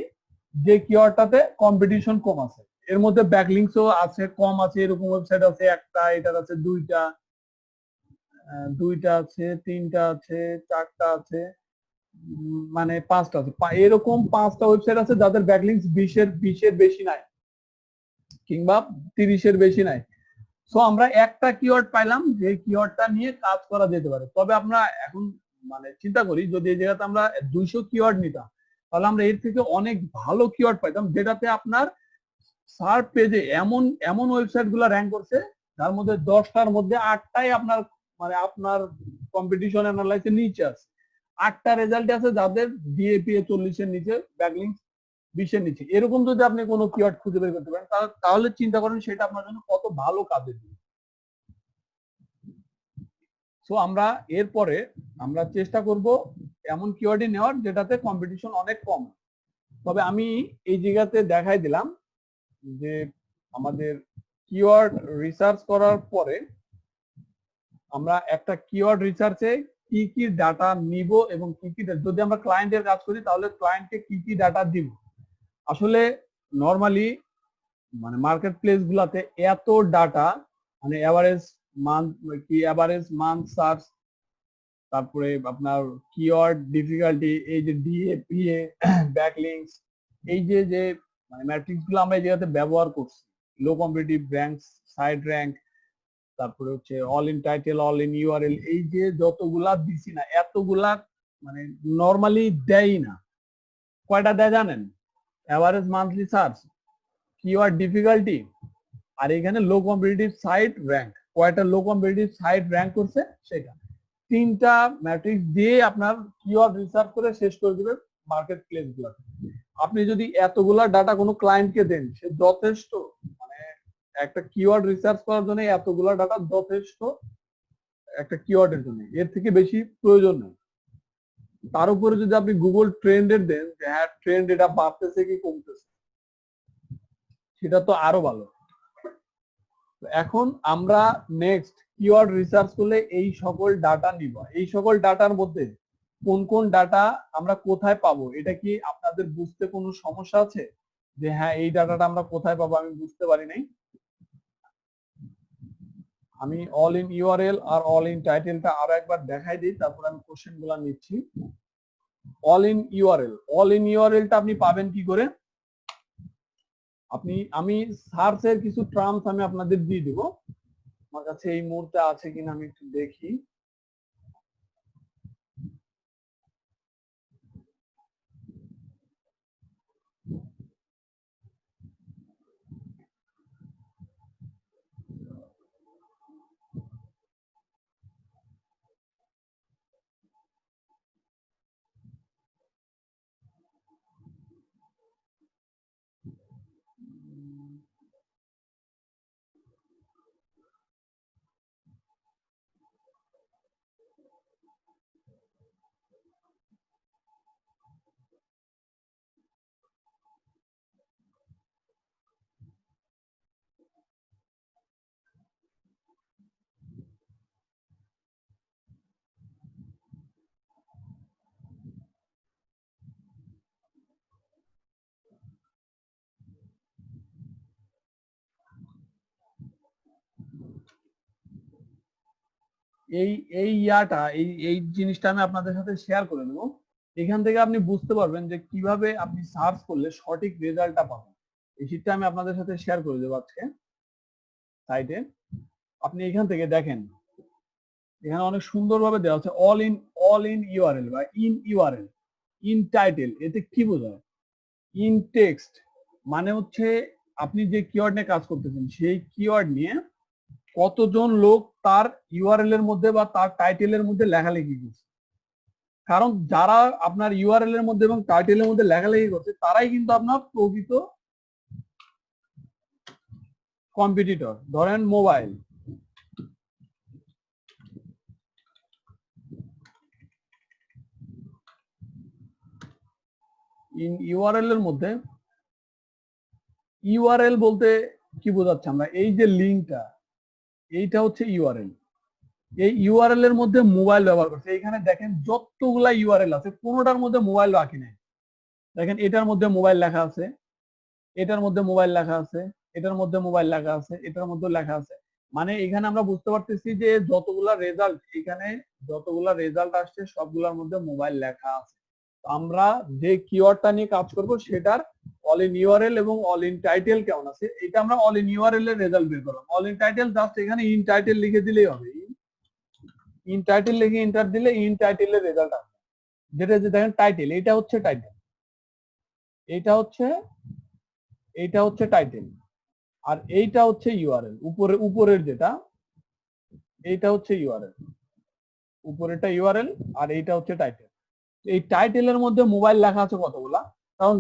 যে কিওয়ার্ডটাতে কম্পিটিশন কম আছে, এর মধ্যে ব্যাকলিংসও আছে কম আছে, এরকম ওয়েবসাইট আছে একটা, এটার আছে দুইটা, আছে, 3টা আছে, 4টা আছে, মানে 5টা আছে, এরকম 5টা ওয়েবসাইট আছে যাদের ব্যাকলিংস 20-এর বেশি নাই কিংবা 30-এর বেশি নাই। সো আমরা একটা কিওয়ার্ড পাইলাম যে কিওয়ার্ডটা নিয়ে কাজ করা যেতে পারে। তবে আমরা এখন মানে চিন্তা করি যদি এই জায়গাতে আমরা 200 কিওয়ার্ড নিতাম তাহলে আমরা এর থেকে অনেক ভালো কিওয়ার্ড পাইতাম, যেটাতে আপনার সার্চ পেজে এমন এমন ওয়েবসাইট গুলা র্যাঙ্ক করছে যার মধ্যে 10টার মধ্যে 8টাই আপনার মানে আপনার কম্পিটিশন অ্যানালাইসিসের নিচে আছে, 8টা রেজাল্ট আছে যাদের ডিএপিএ 40-এর নিচে, ব্যাকলিংস 20-এর নিচে। এরকম যদি আপনি কোনো কিওয়ার্ড খুঁজে বের করতে পারেন তাহলে চিন্তা করেন সেটা আপনার জন্য কত ভালো কাজে দিবে। সো আমরা এরপরে আমরা চেষ্টা করব এমন কিওয়ার্ডই নেওয়ার যেটাতে কম্পিটিশন অনেক কম। তবে আমি এই জায়গাতে দেখাই দিলাম যে আমাদের কিওয়ার্ড রিসার্চ করার পরে আমরা একটা কিওয়ার্ড রিসার্চে কি কি ডাটা নিব এবং কি কি যদি আমরা ক্লায়েন্টের কাজ করি তাহলে ক্লায়েন্টকে কি কি ডাটা দিব। আসলে নরমালি মানে মার্কেট প্লেস গুলাতে এত ডাটা মানে এভারেজ মান্থ সার্চ, তারপরে আপনার কিওয়ার্ড ডিফিকাল্টি, এই যে ডিএপিএ, ব্যাকলিংকস, এই যে যে মানে ম্যাট্রিক্স গুলো আমরা এই জায়গাতে ব্যবহার করছি, লো কম্পিটিটিভ র্যাঙ্ক, সাইড র্যাঙ্ক, তারপরে হচ্ছে all in title, all in URL, এই যে যতগুলা দিছি না এতগুলা মানে নরমালি দেয় না। কয়টা দেয় জানেন? Average monthly search, keyword difficulty, আর এখানে লো কম্পিটিটিভ সাইট র্যাঙ্ক, কয়টা লো কম্পিটিটিভ সাইট র্যাঙ্ক করছে সেটা। 3টা ম্যাট্রিক্স দিয়ে আপনার কিওয়ার্ড রিসার্চ করে শেষ করে দিবে মার্কেট প্লেস গুলো। আপনি যদি এতগুলা ডাটা কোনো ক্লায়েন্টকে দেন সে যথেষ্ট, মানে একটা কিওয়ার্ড রিসার্চ করার জন্য এতগুলা ডাটা যথেষ্ট একটা কিওয়ার্ডের জন্য, এর থেকে বেশি প্রয়োজন নেই। তার উপরে যদি আপনি গুগল ট্রেন্ডের দেন যে হ্যাঁ ট্রেন্ড এটা বাড়তেছে কি কমতেছে, সেটা তো আরো ভালো। এখন আমরা নেক্সট কিওয়ার্ড রিসার্চ করলে এই সকল ডাটা নিব। এই সকল ডাটার মধ্যে কোন কোন ডাটা আমরা কোথায় পাবো, এটা কি আপনাদের বুঝতে কোনো সমস্যা আছে যে হ্যাঁ এই ডাটাটা আমরা কোথায় পাবো, আমি বুঝতে পারি নাই। আমি অল ইন ইউআরএল আর অল ইন টাইটেলটা আরো একবার দেখাই দিই, তারপর আমি কোশ্চেন গুলা নিচ্ছি। All in URL, all in ইউআরএলটা আপনি পাবেন কি করে? আমি সার্চের কিছু টার্মস আমি আপনাদের দিয়ে দিব, আমার কাছে এই মুহূর্তে আছে কিনা আমি একটু দেখি। এই এই ইয়াটা এই এই জিনিসটা আমি আপনাদের সাথে শেয়ার করে নেব। এখান থেকে আপনি বুঝতে পারবেন যে কিভাবে আপনি সার্চ করলে সঠিক রেজাল্টটা পাবেন। এই শীটটা আমি আপনাদের সাথে শেয়ার করে দেবো আজকে সাইটে। আপনি এখান থেকে দেখেন, এখানে অনেক সুন্দরভাবে দেওয়া আছে অল ইন ইউআরএল বা ইন ইউআরএল, ইন টাইটেল। এতে কি বোঝায়? ইন টেক্সট মানে হচ্ছে আপনি যে কিওয়ার্ড নিয়ে কাজ করতেছেন সেই কিওয়ার্ড নিয়ে কতজন লোক তার ইউআরএল এর মধ্যে বা তার টাইটেলের মধ্যে লেখালেখি করছে। কারণ যারা আপনার ইউআরএল এর মধ্যে এবং টাইটেলের মধ্যে লেখালেখি করছে তারাই কিন্তু আপনার প্রকৃত কম্পিটিটর। ধরেন মোবাইল, ইন ইউআরএল এর মধ্যে ইউআরএল বলতে কি বোঝাচ্ছে আমরা? এই যে লিঙ্কটা, এইটা হচ্ছে ইউআরএল। এই ইউআরএল এর মধ্যে মোবাইল ব্যবহার করছে। এখানে দেখেন যতগুলা ইউআরএল আছে কোনোটার মধ্যে মোবাইল রাখি নাই। দেখেন এটার মধ্যে মোবাইল লেখা আছে, এটার মধ্যে মোবাইল লেখা আছে, এটার মধ্যে মোবাইল লেখা আছে, এটার মধ্যে লেখা আছে। মানে এখানে আমরা বুঝতে পারতেছি যে যতগুলা রেজাল্ট এখানে যতগুলা রেজাল্ট আসছে সবগুলোর মধ্যে মোবাইল লেখা আছে। আমরা যে কিওয়ার্ডটা নিয়ে কাজ করব সেটার অল ইন ইউআরএল এবং অল ইন টাইটেল কেমন আছে এটা আমরা অল ইন ইউআরএল এর রেজাল্ট বের করব। অল ইন টাইটেল জাস্ট এখানে ইন টাইটেল লিখে দিলেই হবে। ইন টাইটেল লিখে এন্টার দিলে ইন টাইটেলের রেজাল্ট আসবে। যেটা যে দেখেন টাইটেল, এটা হচ্ছে টাইটেল, এইটা হচ্ছে টাইটেল, আর এইটা হচ্ছে ইউআরএল। উপরের যেটা এইটা হচ্ছে ইউআরএল, উপরেরটা ইউআরএল আর এইটা হচ্ছে টাইটেল। এই টাইটেলের মধ্যে মোবাইল লেখা আছে কতগুলা, কারণ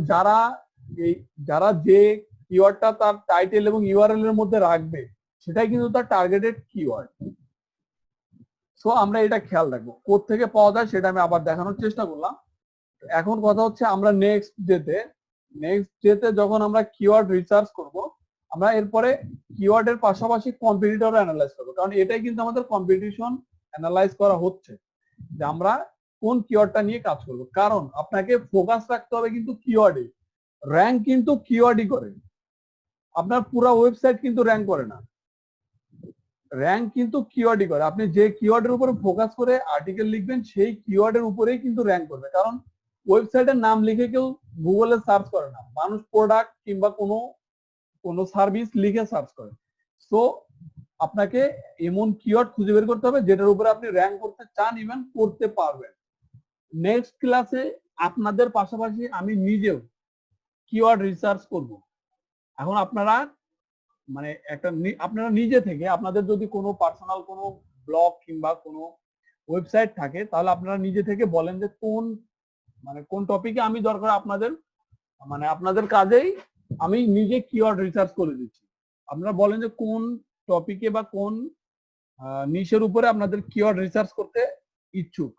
যারা যে কিওয়ার্ডটা তার টাইটেল এবং ইউআরএল এর মধ্যে রাখবে সেটাই কিন্তু তার টার্গেটেড কিওয়ার্ড। সো আমরা এটা খেয়াল রাখবো। কোত্থেকে পাওয়া যায় সেটা আমি আবার দেখানোর চেষ্টা করলাম। এখন কথা হচ্ছে আমরা নেক্সট ডেতে যখন আমরা কিওয়ার্ড রিসার্চ করব, আমরা এরপরে কিওয়ার্ডের পাশাপাশি কম্পিটিটর অ্যানালাইজ করবো, কারণ এটাই কিন্তু আমাদের কম্পিটিশন অ্যানালাইজ করা হচ্ছে যে আমরা কোন কিওয়ার্ডটা নিয়ে কাজ করব। কারণ আপনাকে ফোকাস রাখতে হবে কিন্তু কিওয়ার্ডে। র্যাঙ্ক কিন্তু কিওয়ার্ডই করে, আপনার পুরো ওয়েবসাইট কিন্তু র্যাঙ্ক করে না। র্যাঙ্ক কিন্তু কিওয়ার্ডই করে। আপনি যে কিওয়ার্ডের উপরে ফোকাস করে আর্টিকেল লিখবেন সেই কিওয়ার্ডের উপরেই কিন্তু র্যাঙ্ক করবে। কারণ ওয়েবসাইটের নাম লিখে কেউ গুগলে সার্চ করে না, মানুষ প্রোডাক্ট কিংবা কোনো সার্ভিস লিখে সার্চ করে। সো আপনাকে এমন কিওয়ার্ড খুঁজে বের করতে হবে যেটার উপরে আপনি র্যাঙ্ক করতে চান, ইভেন করতে পারবেন। নেক্সট ক্লাসে আপনাদের পাশাপাশি আমি নিজেও কিওয়ার্ড রিসার্চ করব। এখন আপনারা মানে আপনারা নিজে থেকে আপনাদের যদি কোনো পার্সোনাল কোনো ব্লগ কিংবা কোনো ওয়েবসাইট থাকে তাহলে আপনারা নিজে থেকে বলেন যে কোন টপিকে আমি দরকার আপনাদের কাজেই আমি নিজে কিওয়ার্ড রিসার্চ করে দিচ্ছি। আপনারা বলেন যে কোন টপিকে বা কোন নিশের উপরে আপনাদের কিওয়ার্ড রিসার্চ করতে ইচ্ছুক,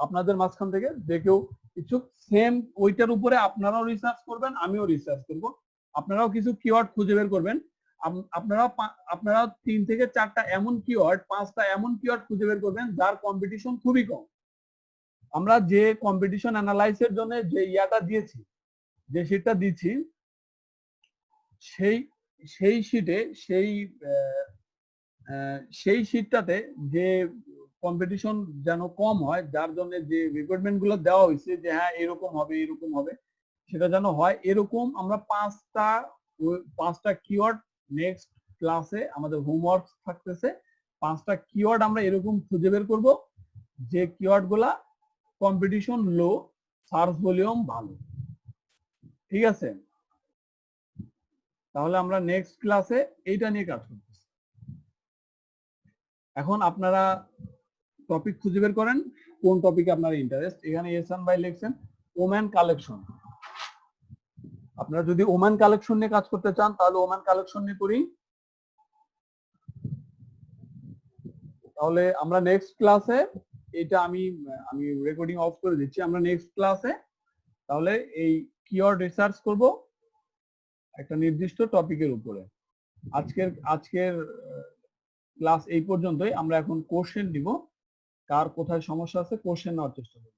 আপনাদের মাঝখান থেকে যে কেউ ইচ্ছুক সেম ওইটার উপরে আপনারাও রিসার্চ করবেন, আমিও রিসার্চ করব, আপনারাও কিছু কিওয়ার্ড খুঁজে বের করবেন। আপনারা 3 থেকে 4টা এমন কিওয়ার্ড, 5টা এমন কিওয়ার্ড খুঁজে বের করবেন যার কম্পিটিশন খুবই কম। আমরা যে কম্পিটিশন অ্যানালাইসিসের জন্য যে ইয়াটা দিয়েছি, যে শীটটা দিচ্ছি, সেই শীটে সেই শীটটাতে যে কম্পিটিশন যেন কম হয়, যার জন্য যে রিকোয়ারমেন্ট গুলো দেওয়া হয়েছে যে হ্যাঁ এরকম হবে এরকম হবে, সেটা যেন হয় এরকম আমরা 5টা কিওয়ার্ড নেক্সট ক্লাসে আমাদের হোমওয়ার্ক থাকতেছে। 5টা কিওয়ার্ড আমরা এরকম খুঁজে বের করব যে কিওয়ার্ড গুলা কম্পিটিশন লো, সার্চ ভলিউম ভালো। ঠিক আছে, তাহলে আমরা নেক্সট ক্লাসে এইটা নিয়ে কাজ করতেছি। এখন আপনারা টপিক খুঁজে বের করেন কোন টপিকে আপনার ইন্টারেস্ট। এখানে এহসান ভাই লিখছেন ওম্যান কালেকশন। আপনারা যদি ওম্যান কালেকশন নিয়ে কাজ করতে চান তাহলে ওম্যান কালেকশন নিয়ে করি। তাহলে আমরা নেক্সট ক্লাসে, এটা আমি রেকর্ডিং অফ করে দিচ্ছি, আমরা নেক্সট ক্লাসে তাহলে এই কিওয়ার্ড রিসার্চ করব একটা নির্দিষ্ট টপিকের উপরে। আজকের ক্লাস এই পর্যন্তই। আমরা এখন কোশ্চেন দিব, কার কোথায় সমস্যা আছে কোশ্চেন নেওয়ার চেষ্টা করব।